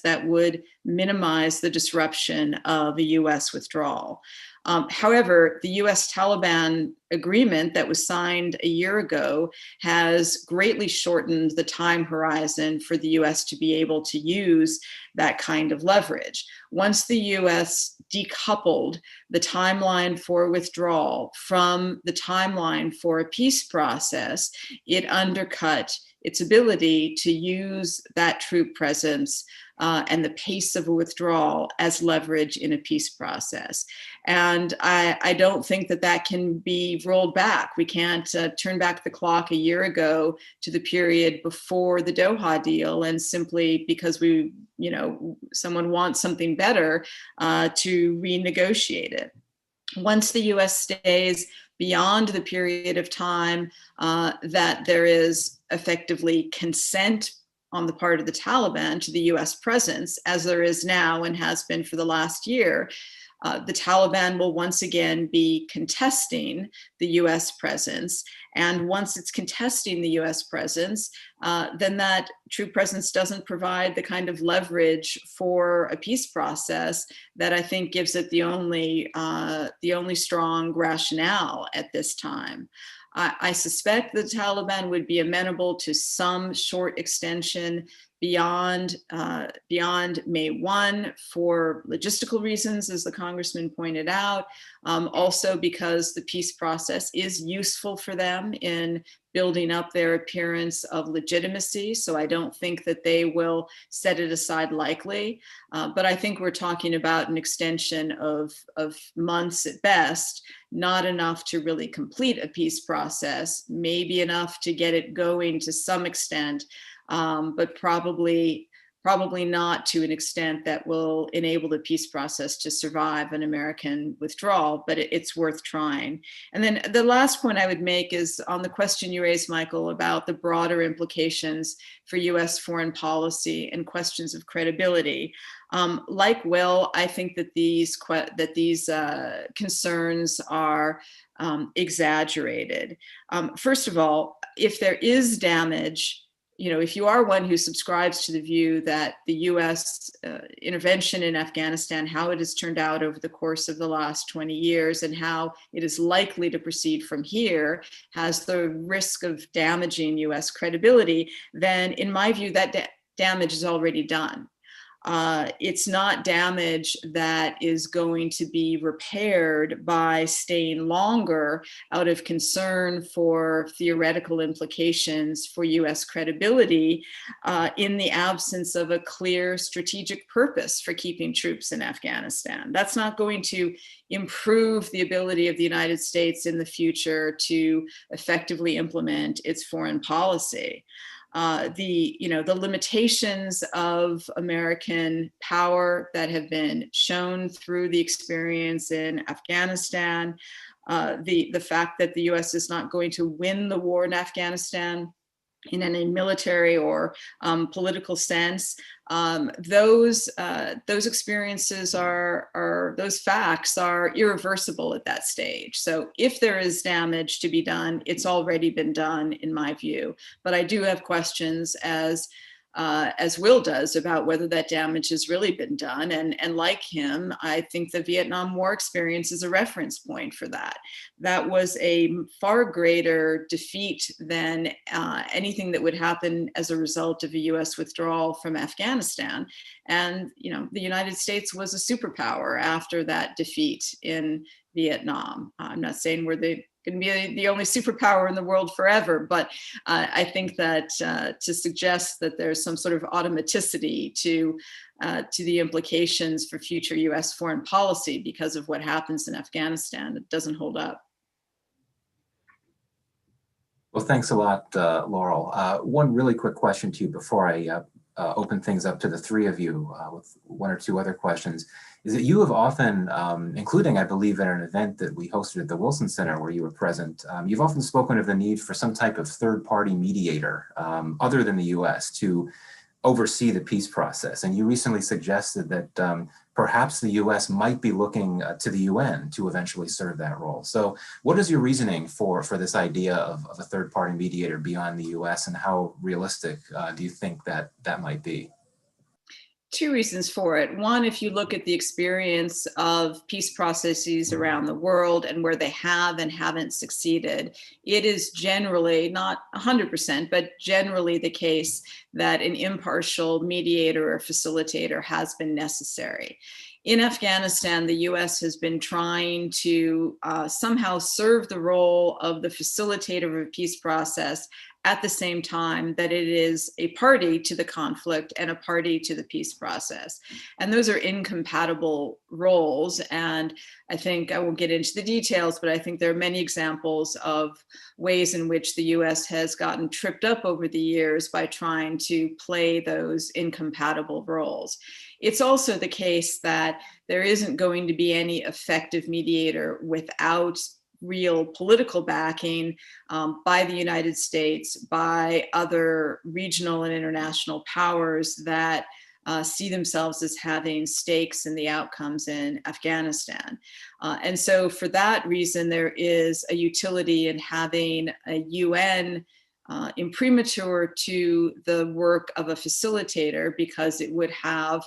that would minimize the disruption of a US withdrawal. However, the US Taliban agreement that was signed a year ago has greatly shortened the time horizon for the US to be able to use that kind of leverage. Once the US decoupled the timeline for withdrawal from the timeline for a peace process, it undercut its ability to use that troop presence and the pace of a withdrawal as leverage in a peace process. And I don't think that that can be rolled back. We can't turn back the clock a year ago to the period before the Doha deal and simply because someone wants something better to renegotiate it. Once the US stays beyond the period of time that there is effectively consent on the part of the Taliban to the US presence, as there is now and has been for the last year, the Taliban will once again be contesting the US presence. And once it's contesting the US presence, then that troop presence doesn't provide the kind of leverage for a peace process that I think gives it the only strong rationale at this time. I suspect the Taliban would be amenable to some short extension beyond May 1 for logistical reasons, as the congressman pointed out, also because the peace process is useful for them in building up their appearance of legitimacy. So I don't think that they will set it aside lightly, but I think we're talking about an extension of months at best, not enough to really complete a peace process, maybe enough to get it going to some extent, but probably not to an extent that will enable the peace process to survive an American withdrawal, but it's worth trying. And then the last point I would make is on the question you raised, Michael, about the broader implications for US foreign policy and questions of credibility. Like Will, I think that these concerns are exaggerated. First of all, if there is damage if you are one who subscribes to the view that the US intervention in Afghanistan, how it has turned out over the course of the last 20 years and how it is likely to proceed from here has the risk of damaging US credibility, then in my view, that damage is already done. It's not damage that is going to be repaired by staying longer out of concern for theoretical implications for US credibility in the absence of a clear strategic purpose for keeping troops in Afghanistan. That's not going to improve the ability of the United States in the future to effectively implement its foreign policy. The limitations of American power that have been shown through the experience in Afghanistan, the fact that the US is not going to win the war in Afghanistan in any military or political sense, those experiences those facts are irreversible at that stage. So if there is damage to be done, it's already been done in my view. But I do have questions, as Will does, about whether that damage has really been done. And like him, I think the Vietnam War experience is a reference point for that. That was a far greater defeat than anything that would happen as a result of a US withdrawal from Afghanistan. And, the United States was a superpower after that defeat in Vietnam. I'm not saying we're going to be the only superpower in the world forever, but I think that to suggest that there's some sort of automaticity to the implications for future US foreign policy because of what happens in Afghanistan, it doesn't hold up. Well, thanks a lot, Laurel. One really quick question to you before I open things up to the three of you with one or two other questions, is that you have often, including, I believe, at an event that we hosted at the Wilson Center where you were present, you've often spoken of the need for some type of third-party mediator other than the US to oversee the peace process. And you recently suggested that perhaps the US might be looking to the UN to eventually serve that role. So what is your reasoning for this idea of a third-party mediator beyond the US, and how realistic do you think that might be? Two reasons for it. One, if you look at the experience of peace processes around the world and where they have and haven't succeeded, it is generally, not 100%, but generally the case that an impartial mediator or facilitator has been necessary. In Afghanistan, the US has been trying to somehow serve the role of the facilitator of a peace process at the same time that it is a party to the conflict and a party to the peace process. And those are incompatible roles. And I think I won't get into the details, but I think there are many examples of ways in which the US has gotten tripped up over the years by trying to play those incompatible roles. It's also the case that there isn't going to be any effective mediator without real political backing by the United States, by other regional and international powers that see themselves as having stakes in the outcomes in Afghanistan. And so for that reason, there is a utility in having a UN imprimatur to the work of a facilitator, because it would have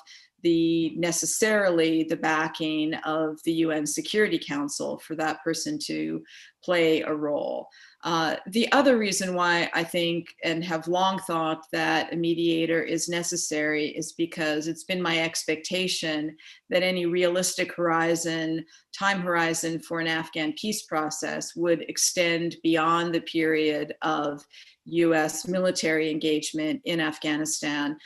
necessarily the backing of the UN Security Council for that person to play a role. The other reason why I think and have long thought that a mediator is necessary is because it's been my expectation that any realistic time horizon for an Afghan peace process would extend beyond the period of US military engagement in Afghanistan.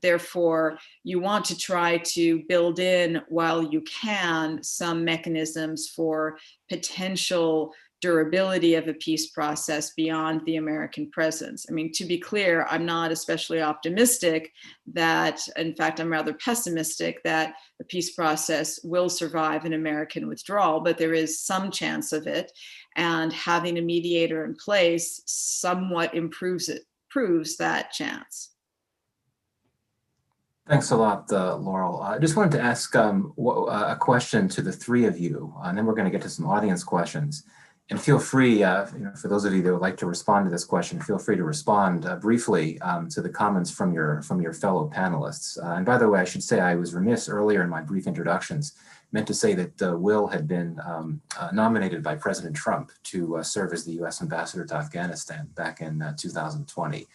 Therefore, you want to try to build in, while you can, some mechanisms for potential durability of a peace process beyond the American presence. I mean, to be clear, I'm not especially optimistic that, in fact, I'm rather pessimistic that the peace process will survive an American withdrawal, but there is some chance of it. And having a mediator in place somewhat proves that chance. Thanks a lot, Laurel. I just wanted to ask a question to the three of you, and then we're going to get to some audience questions. And feel free, for those of you that would like to respond to this question, feel free to respond briefly to the comments from your fellow panelists. And by the way, I should say I was remiss earlier in my brief introductions, meant to say that Will had been nominated by President Trump to serve as the U.S. ambassador to Afghanistan back in 2020.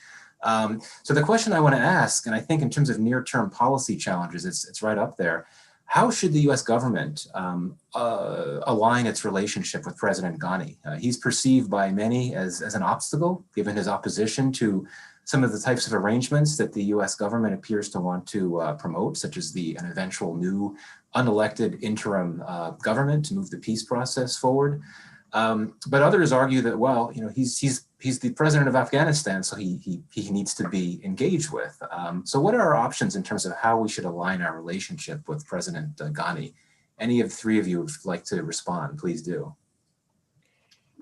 So the question I want to ask, and I think in terms of near-term policy challenges, it's right up there. How should the U.S. government align its relationship with President Ghani? He's perceived by many as an obstacle, given his opposition to some of the types of arrangements that the U.S. government appears to want to promote, such as an eventual new unelected interim government to move the peace process forward. But others argue that, well, he's the president of Afghanistan, so he needs to be engaged with. So what are our options in terms of how we should align our relationship with President Ghani? Any of the three of you would like to respond, please do.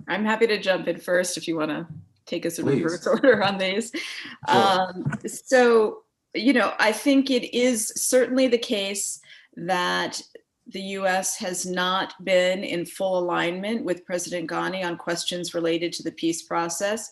I'm happy to jump in first if you want to take us in Please. reverse order on these. Sure. So, I think it is certainly the case that the U.S. has not been in full alignment with President Ghani on questions related to the peace process,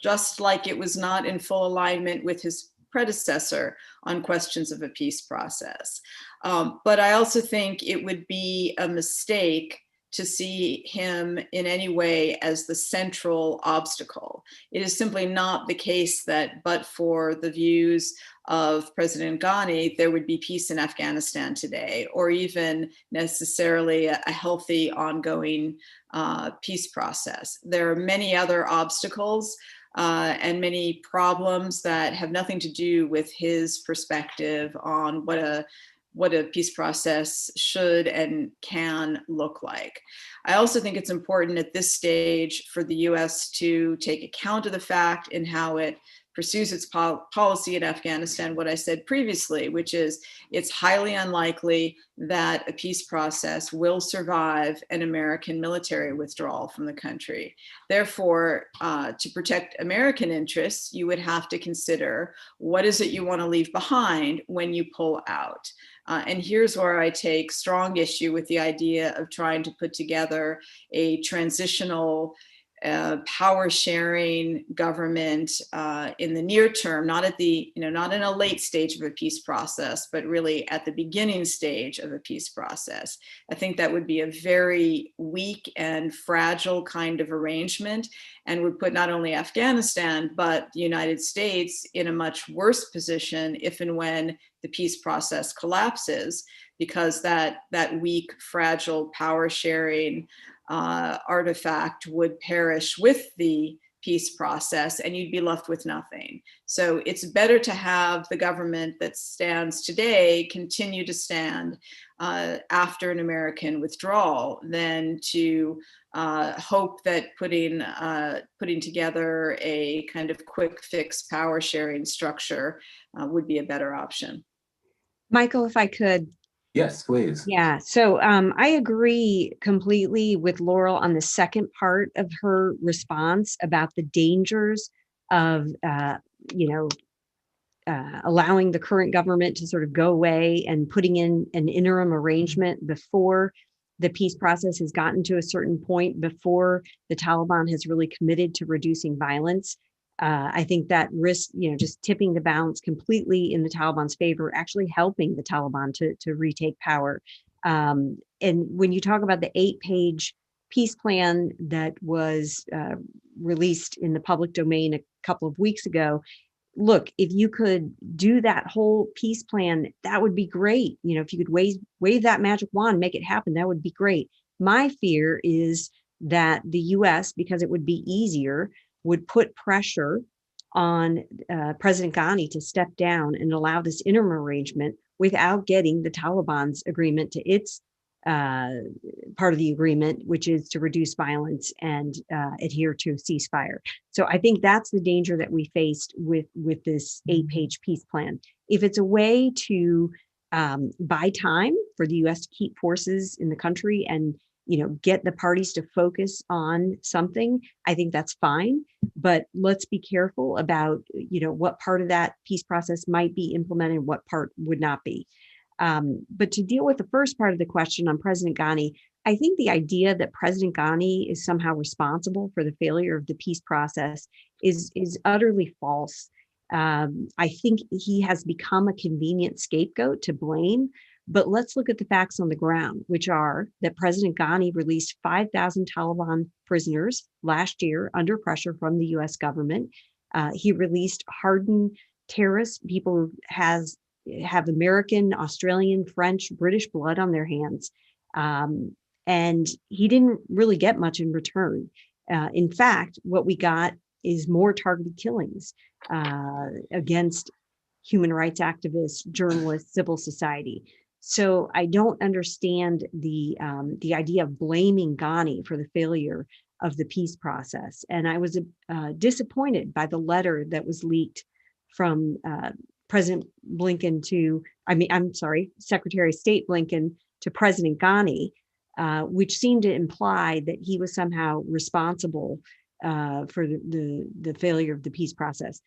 just like it was not in full alignment with his predecessor on questions of a peace process. But I also think it would be a mistake to see him in any way as the central obstacle. It is simply not the case that, but for the views of President Ghani, there would be peace in Afghanistan today, or even necessarily a healthy ongoing peace process. There are many other obstacles and many problems that have nothing to do with his perspective on what a peace process should and can look like. I also think it's important at this stage for the U.S. to take account of the fact in how it pursues its policy in Afghanistan, what I said previously, which is it's highly unlikely that a peace process will survive an American military withdrawal from the country. Therefore, to protect American interests, you would have to consider what is it you want to leave behind when you pull out. And here's where I take strong issue with the idea of trying to put together a transitional power sharing government in the near term, not at the, not in a late stage of a peace process, but really at the beginning stage of a peace process. I think that would be a very weak and fragile kind of arrangement and would put not only Afghanistan, but the United States in a much worse position if and when the peace process collapses, because that weak, fragile power sharing artifact would perish with the peace process and you'd be left with nothing. So it's better to have the government that stands today continue to stand after an American withdrawal than to hope that putting together a kind of quick fix power sharing structure would be a better option. Michael, if I could. Yes, please. Yeah, so I agree completely with Laurel on the second part of her response about the dangers of, allowing the current government to sort of go away and putting in an interim arrangement before the peace process has gotten to a certain point, before the Taliban has really committed to reducing violence. I think that risk, just tipping the balance completely in the Taliban's favor, actually helping the Taliban to retake power. And when you talk about the 8-page peace plan that was released in the public domain a couple of weeks ago, look, if you could do that whole peace plan, that would be great. If you could wave that magic wand, make it happen, that would be great. My fear is that the US, because it would be easier, would put pressure on President Ghani to step down and allow this interim arrangement without getting the Taliban's agreement to its part of the agreement, which is to reduce violence and adhere to a ceasefire. So I think that's the danger that we faced with this 8-page peace plan. If it's a way to buy time for the US to keep forces in the country and get the parties to focus on something, I think that's fine. But let's be careful about, what part of that peace process might be implemented, what part would not be. But to deal with the first part of the question on President Ghani, I think the idea that President Ghani is somehow responsible for the failure of the peace process is utterly false. I think he has become a convenient scapegoat to blame, but let's look at the facts on the ground, which are that President Ghani released 5,000 Taliban prisoners last year under pressure from the US government. He released hardened terrorists, people who have American, Australian, French, British blood on their hands. And he didn't really get much in return. In fact, what we got is more targeted killings against human rights activists, journalists, civil society. So I don't understand the idea of blaming Ghani for the failure of the peace process. And I was disappointed by the letter that was leaked from President Blinken Secretary of State Blinken to President Ghani, which seemed to imply that he was somehow responsible for the failure of the peace process.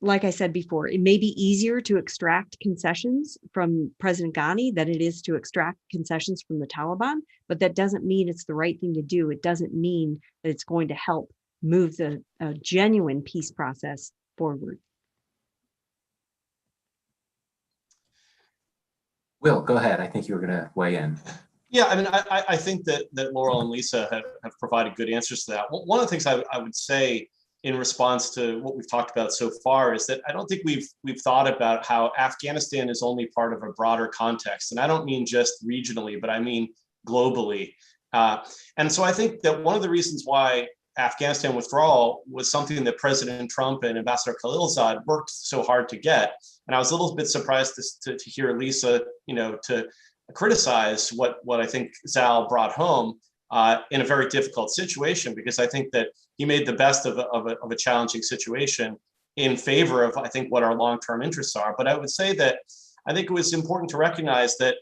Like I said before, it may be easier to extract concessions from President Ghani than it is to extract concessions from the Taliban, but that doesn't mean it's the right thing to do. It doesn't mean that it's going to help move the genuine peace process forward. Will, go ahead. I think you were going to weigh in. Yeah, I mean, I think that Laurel and Lisa have provided good answers to that. One of the things I would say in response to what we've talked about so far is that I don't think we've thought about how Afghanistan is only part of a broader context. And I don't mean just regionally, but I mean globally. And so I think that one of the reasons why Afghanistan withdrawal was something that President Trump and Ambassador Khalilzad worked so hard to get. And I was a little bit surprised to hear Lisa, to criticize what I think Zal brought home in a very difficult situation, because I think that he made the best of a challenging situation in favor of, I think, what our long-term interests are. But I would say that I think it was important to recognize that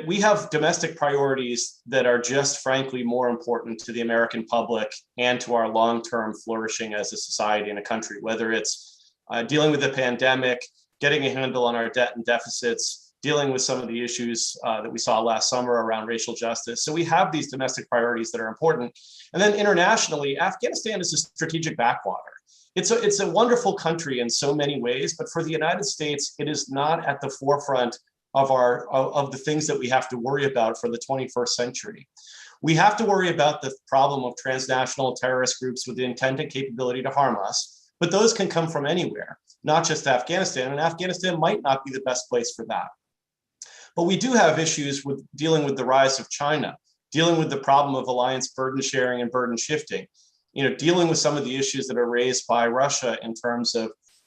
we have domestic priorities that are just frankly more important to the American public and to our long-term flourishing as a society and a country, whether it's dealing with the pandemic, getting a handle on our debt and deficits, dealing with some of the issues that we saw last summer around racial justice. So we have these domestic priorities that are important. And then internationally, Afghanistan is a strategic backwater. It's a wonderful country in so many ways, but for the United States, it is not at the forefront of the things that we have to worry about for the 21st century. We have to worry about the problem of transnational terrorist groups with the intent and capability to harm us, but those can come from anywhere, not just Afghanistan, and Afghanistan might not be the best place for that. But we do have issues with dealing with the rise of China, dealing with the problem of alliance burden sharing and burden shifting, dealing with some of the issues that are raised by Russia in terms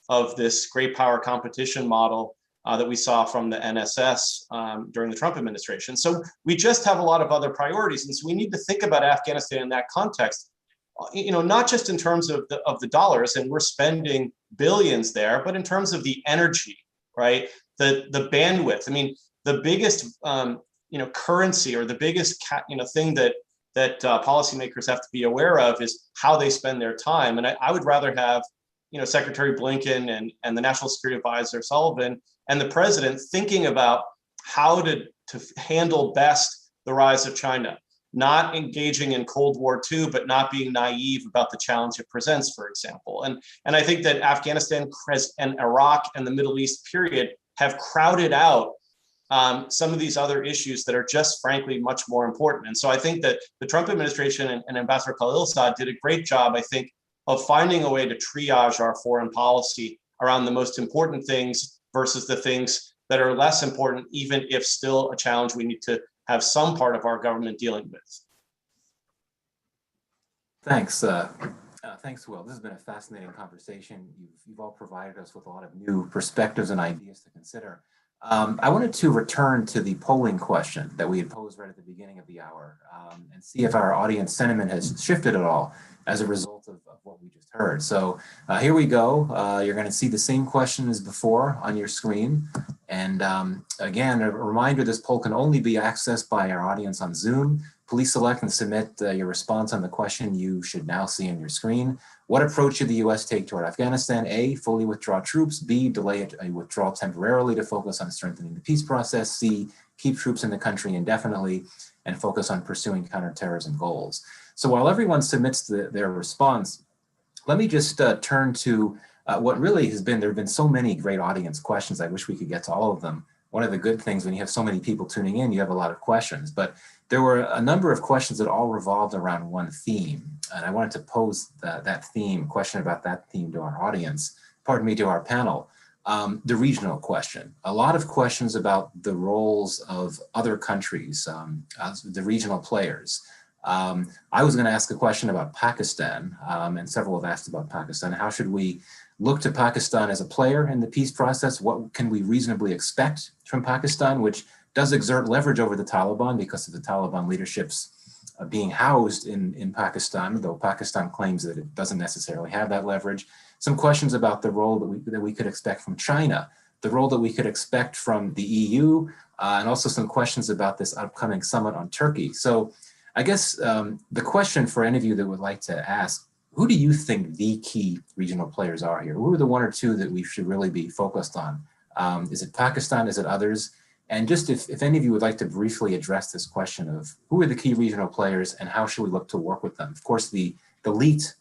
of this great power competition model that we saw from the NSS during the Trump administration. So we just have a lot of other priorities. And so we need to think about Afghanistan in that context, not just in terms of the dollars, and we're spending billions there, but in terms of the energy, right? The bandwidth. I mean, the biggest currency, or the biggest thing that policymakers have to be aware of is how they spend their time. And I would rather have Secretary Blinken and the National Security Advisor Sullivan and the president thinking about how to handle best the rise of China, not engaging in Cold War II, but not being naive about the challenge it presents, for example. And I think that Afghanistan and Iraq and the Middle East period have crowded out some of these other issues that are just frankly much more important. And so I think that the Trump administration and Ambassador Khalilzad did a great job, I think, of finding a way to triage our foreign policy around the most important things versus the things that are less important, even if still a challenge we need to have some part of our government dealing with. Thanks. Thanks, Will. This has been a fascinating conversation. You've all provided us with a lot of new perspectives and ideas to consider. I wanted to return to the polling question that we had posed right at the beginning of the hour and see if our audience sentiment has shifted at all as a result of what we just heard. So here we go. You're going to see the same question as before on your screen. And again, a reminder, this poll can only be accessed by our audience on Zoom. Please select and submit your response on the question you should now see on your screen. What approach should the U.S. take toward Afghanistan? A, fully withdraw troops. B, delay a withdrawal temporarily to focus on strengthening the peace process. C, keep troops in the country indefinitely, and focus on pursuing counterterrorism goals. So while everyone submits their response, let me just turn to what really has been, there have been so many great audience questions. I wish we could get to all of them. One of the good things when you have so many people tuning in, you have a lot of questions, but there were a number of questions that all revolved around one theme. And I wanted to pose that theme, question about that theme to our audience, pardon me, to our panel. The regional question. A lot of questions about the roles of other countries, the regional players. I was going to ask a question about Pakistan, and several have asked about Pakistan. How should we look to Pakistan as a player in the peace process? What can we reasonably expect from Pakistan, which does exert leverage over the Taliban because of the Taliban leadership's being housed in Pakistan, though Pakistan claims that it doesn't necessarily have that leverage. Some questions about the role that we could expect from China, the role that we could expect from the EU, and also some questions about this upcoming summit on Turkey. So I guess the question for any of you that would like to ask, who do you think the key regional players are here? Who are the one or two that we should really be focused on? Is it Pakistan? Is it others? And just if any of you would like to briefly address this question of who are the key regional players and how should we look to work with them? Of course, the elite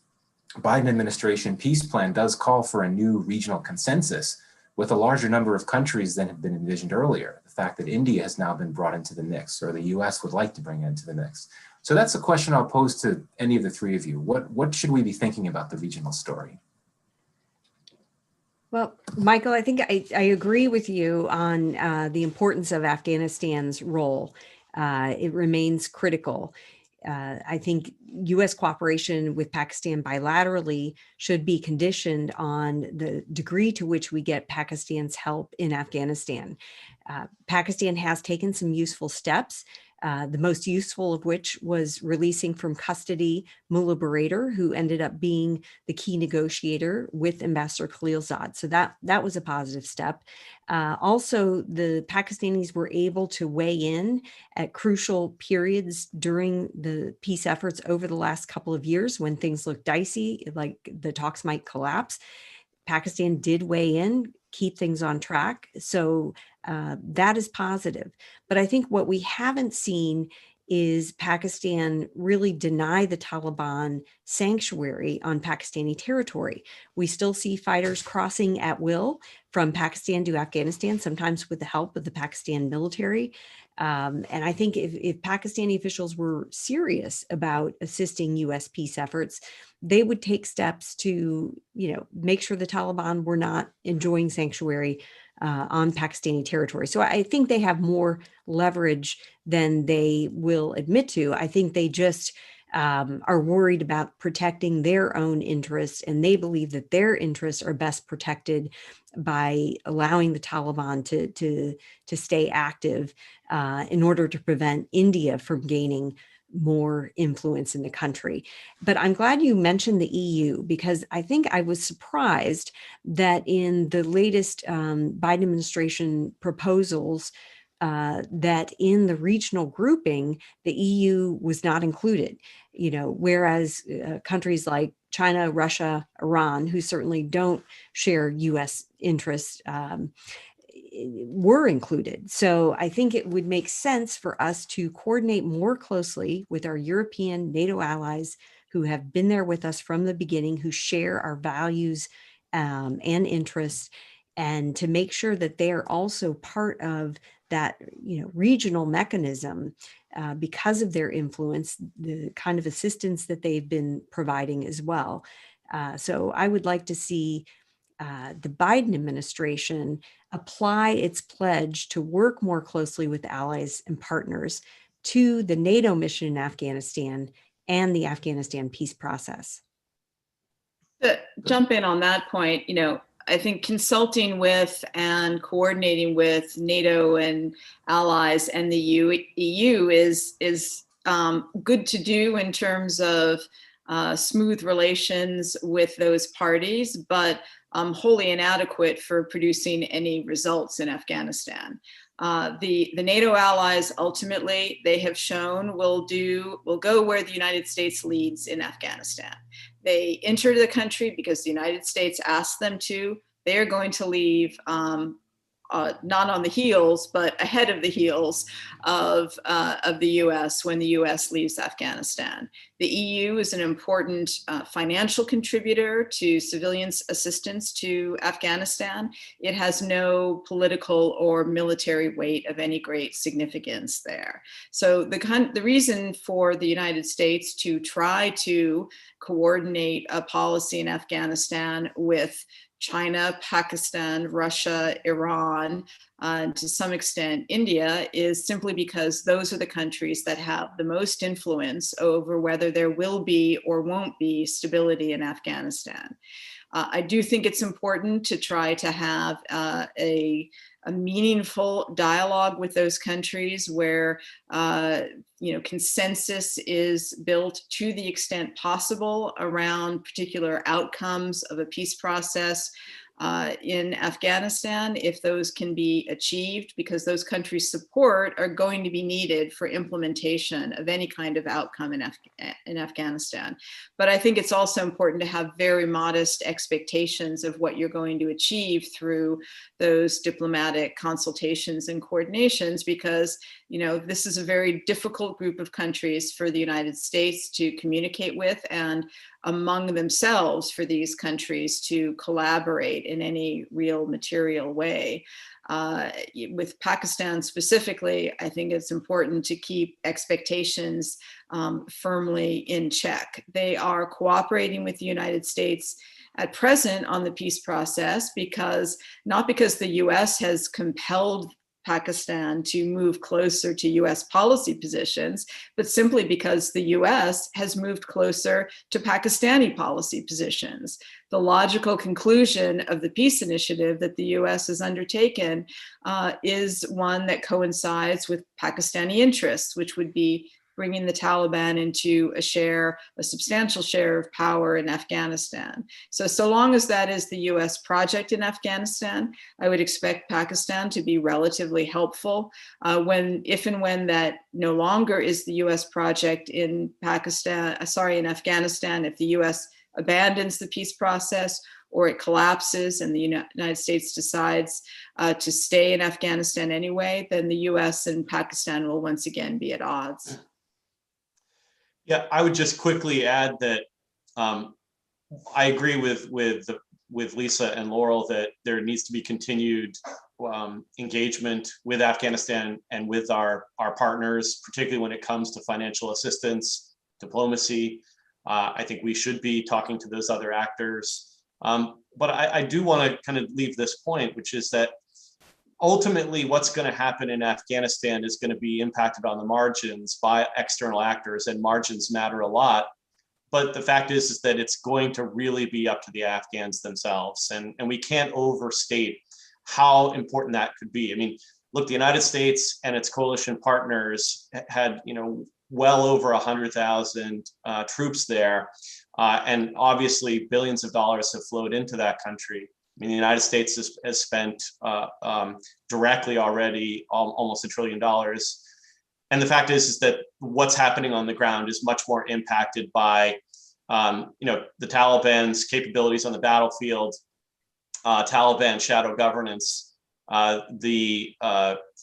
Biden administration peace plan does call for a new regional consensus with a larger number of countries than had been envisioned earlier. The fact that India has now been brought into the mix, or the US would like to bring it into the mix. So that's a question I'll pose to any of the three of you. What should we be thinking about the regional story? Well, Michael, I think I agree with you on the importance of Afghanistan's role. It remains critical. I think U.S. cooperation with Pakistan bilaterally should be conditioned on the degree to which we get Pakistan's help in Afghanistan. Pakistan has taken some useful steps, the most useful of which was releasing from custody Mullah Barater, who ended up being the key negotiator with Ambassador Khalilzad. So that was a positive step. Also, the Pakistanis were able to weigh in at crucial periods during the peace efforts over the last couple of years when things looked dicey, like the talks might collapse. Pakistan did weigh in, keep things on track. So that is positive. But I think what we haven't seen is Pakistan really deny the Taliban sanctuary on Pakistani territory. We still see fighters crossing at will from Pakistan to Afghanistan, sometimes with the help of the Pakistan military. And I think if Pakistani officials were serious about assisting U.S. peace efforts, they would take steps to, make sure the Taliban were not enjoying sanctuary on Pakistani territory. So I think they have more leverage than they will admit to. I think they just are worried about protecting their own interests, and they believe that their interests are best protected by allowing the Taliban to stay active in order to prevent India from gaining more influence in the country. But I'm glad you mentioned the EU, because I think I was surprised that in the latest Biden administration proposals, that in the regional grouping, the EU was not included, whereas countries like China, Russia, Iran, who certainly don't share US interests, were included. So I think it would make sense for us to coordinate more closely with our European NATO allies who have been there with us from the beginning, who share our values and interests, and to make sure that they are also part of that regional mechanism because of their influence, the kind of assistance that they've been providing as well. So I would like to see the Biden administration apply its pledge to work more closely with allies and partners to the NATO mission in Afghanistan and the Afghanistan peace process. To jump in on that point, I think consulting with and coordinating with NATO and allies and the EU is good to do in terms of smooth relations with those parties, but wholly inadequate for producing any results in Afghanistan. The NATO allies ultimately, they have shown will go where the United States leads in Afghanistan. They enter the country because the United States asked them to. They are going to leave not on the heels, but ahead of the heels of the U.S. when the U.S. leaves Afghanistan. The EU is an important financial contributor to civilian assistance to Afghanistan. It has no political or military weight of any great significance there. So the reason for the United States to try to coordinate a policy in Afghanistan with China, Pakistan, Russia, Iran, and to some extent India, is simply because those are the countries that have the most influence over whether there will be or won't be stability in Afghanistan. I do think it's important to try to have a meaningful dialogue with those countries where consensus is built to the extent possible around particular outcomes of a peace process in Afghanistan, if those can be achieved, because those countries' support are going to be needed for implementation of any kind of outcome in Afghanistan. But I think it's also important to have very modest expectations of what you're going to achieve through those diplomatic consultations and coordinations, because this is a very difficult group of countries for the United States to communicate with, and among themselves for these countries to collaborate in any real material way. With Pakistan specifically, I think it's important to keep expectations firmly in check. They are cooperating with the United States at present on the peace process not because the US has compelled Pakistan to move closer to US policy positions, but simply because the US has moved closer to Pakistani policy positions. The logical conclusion of the peace initiative that the US has undertaken is one that coincides with Pakistani interests, which would be bringing the Taliban into a substantial share of power in Afghanistan. So long as that is the US project in Afghanistan, I would expect Pakistan to be relatively helpful. If and when that no longer is the US project in Afghanistan, if the US abandons the peace process or it collapses and the United States decides to stay in Afghanistan anyway, then the US and Pakistan will once again be at odds. Yeah, I would just quickly add that I agree with Lisa and Laurel that there needs to be continued engagement with Afghanistan and with our partners, particularly when it comes to financial assistance, diplomacy. I think we should be talking to those other actors. But I do want to kind of leave this point, which is that ultimately what's going to happen in Afghanistan is going to be impacted on the margins by external actors, and margins matter a lot. But the fact is that it's going to really be up to the Afghans themselves. And we can't overstate how important that could be. I mean, look, the United States and its coalition partners had, well over 100,000 troops there. And obviously billions of dollars have flowed into that country. I mean, the United States has spent directly already almost $1 trillion. And the fact is that what's happening on the ground is much more impacted by, the Taliban's capabilities on the battlefield, Taliban shadow governance, the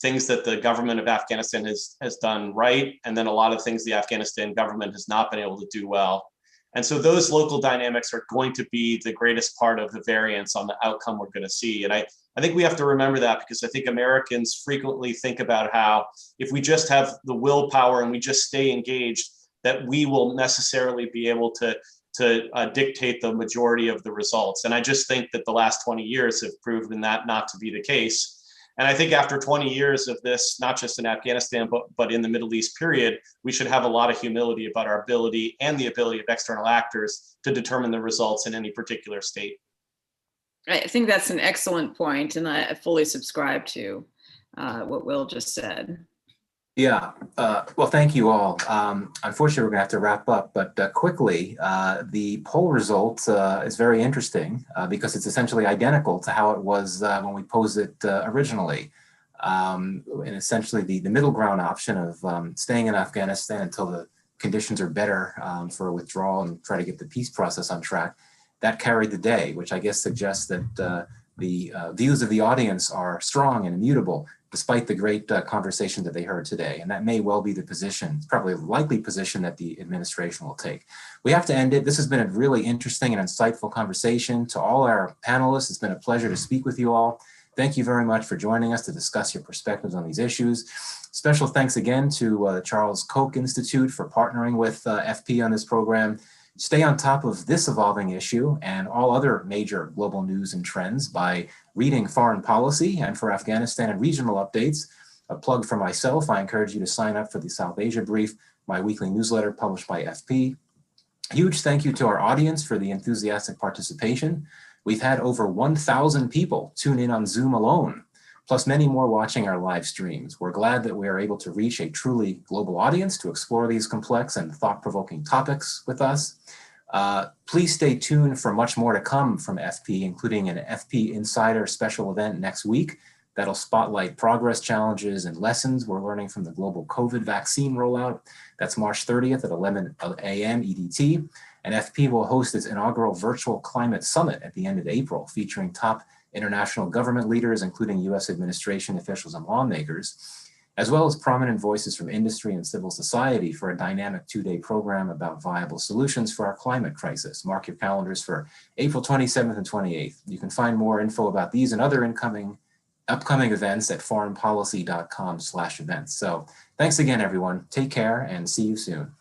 things that the government of Afghanistan has done right, and then a lot of things the Afghanistan government has not been able to do well. And so those local dynamics are going to be the greatest part of the variance on the outcome we're going to see. And I think we have to remember that, because I think Americans frequently think about how if we just have the willpower and we just stay engaged, that we will necessarily be able to dictate the majority of the results. And I just think that the last 20 years have proven that not to be the case. And I think after 20 years of this, not just in Afghanistan, but in the Middle East period, we should have a lot of humility about our ability and the ability of external actors to determine the results in any particular state. I think that's an excellent point, and I fully subscribe to what Will just said. Yeah, well, thank you all. Unfortunately, we're going to have to wrap up, but quickly, the poll result is very interesting because it's essentially identical to how it was when we posed it originally. And essentially, the middle ground option of staying in Afghanistan until the conditions are better for a withdrawal and try to get the peace process on track, that carried the day, which I guess suggests that the the views of the audience are strong and immutable, despite the great conversation that they heard today. And that may well be the position, probably likely position that the administration will take. We have to end it. This has been a really interesting and insightful conversation. To all our panelists, it's been a pleasure to speak with you all. Thank you very much for joining us to discuss your perspectives on these issues. Special thanks again to the Charles Koch Institute for partnering with FP on this program. Stay on top of this evolving issue and all other major global news and trends by reading Foreign Policy, and for Afghanistan and regional updates, a plug for myself, I encourage you to sign up for the South Asia Brief, my weekly newsletter published by FP. Huge thank you to our audience for the enthusiastic participation. We've had over 1,000 people tune in on Zoom alone, plus many more watching our live streams. We're glad that we are able to reach a truly global audience to explore these complex and thought-provoking topics with us. Please stay tuned for much more to come from FP, including an FP Insider special event next week that'll spotlight progress, challenges, and lessons we're learning from the global COVID vaccine rollout. That's March 30th at 11 a.m. EDT. And FP will host its inaugural virtual climate summit at the end of April, featuring top international government leaders, including US administration officials and lawmakers, as well as prominent voices from industry and civil society for a dynamic 2-day program about viable solutions for our climate crisis. Mark your calendars for April 27th and 28th. You can find more info about these and other upcoming events at foreignpolicy.com/events. So thanks again, everyone. Take care and see you soon.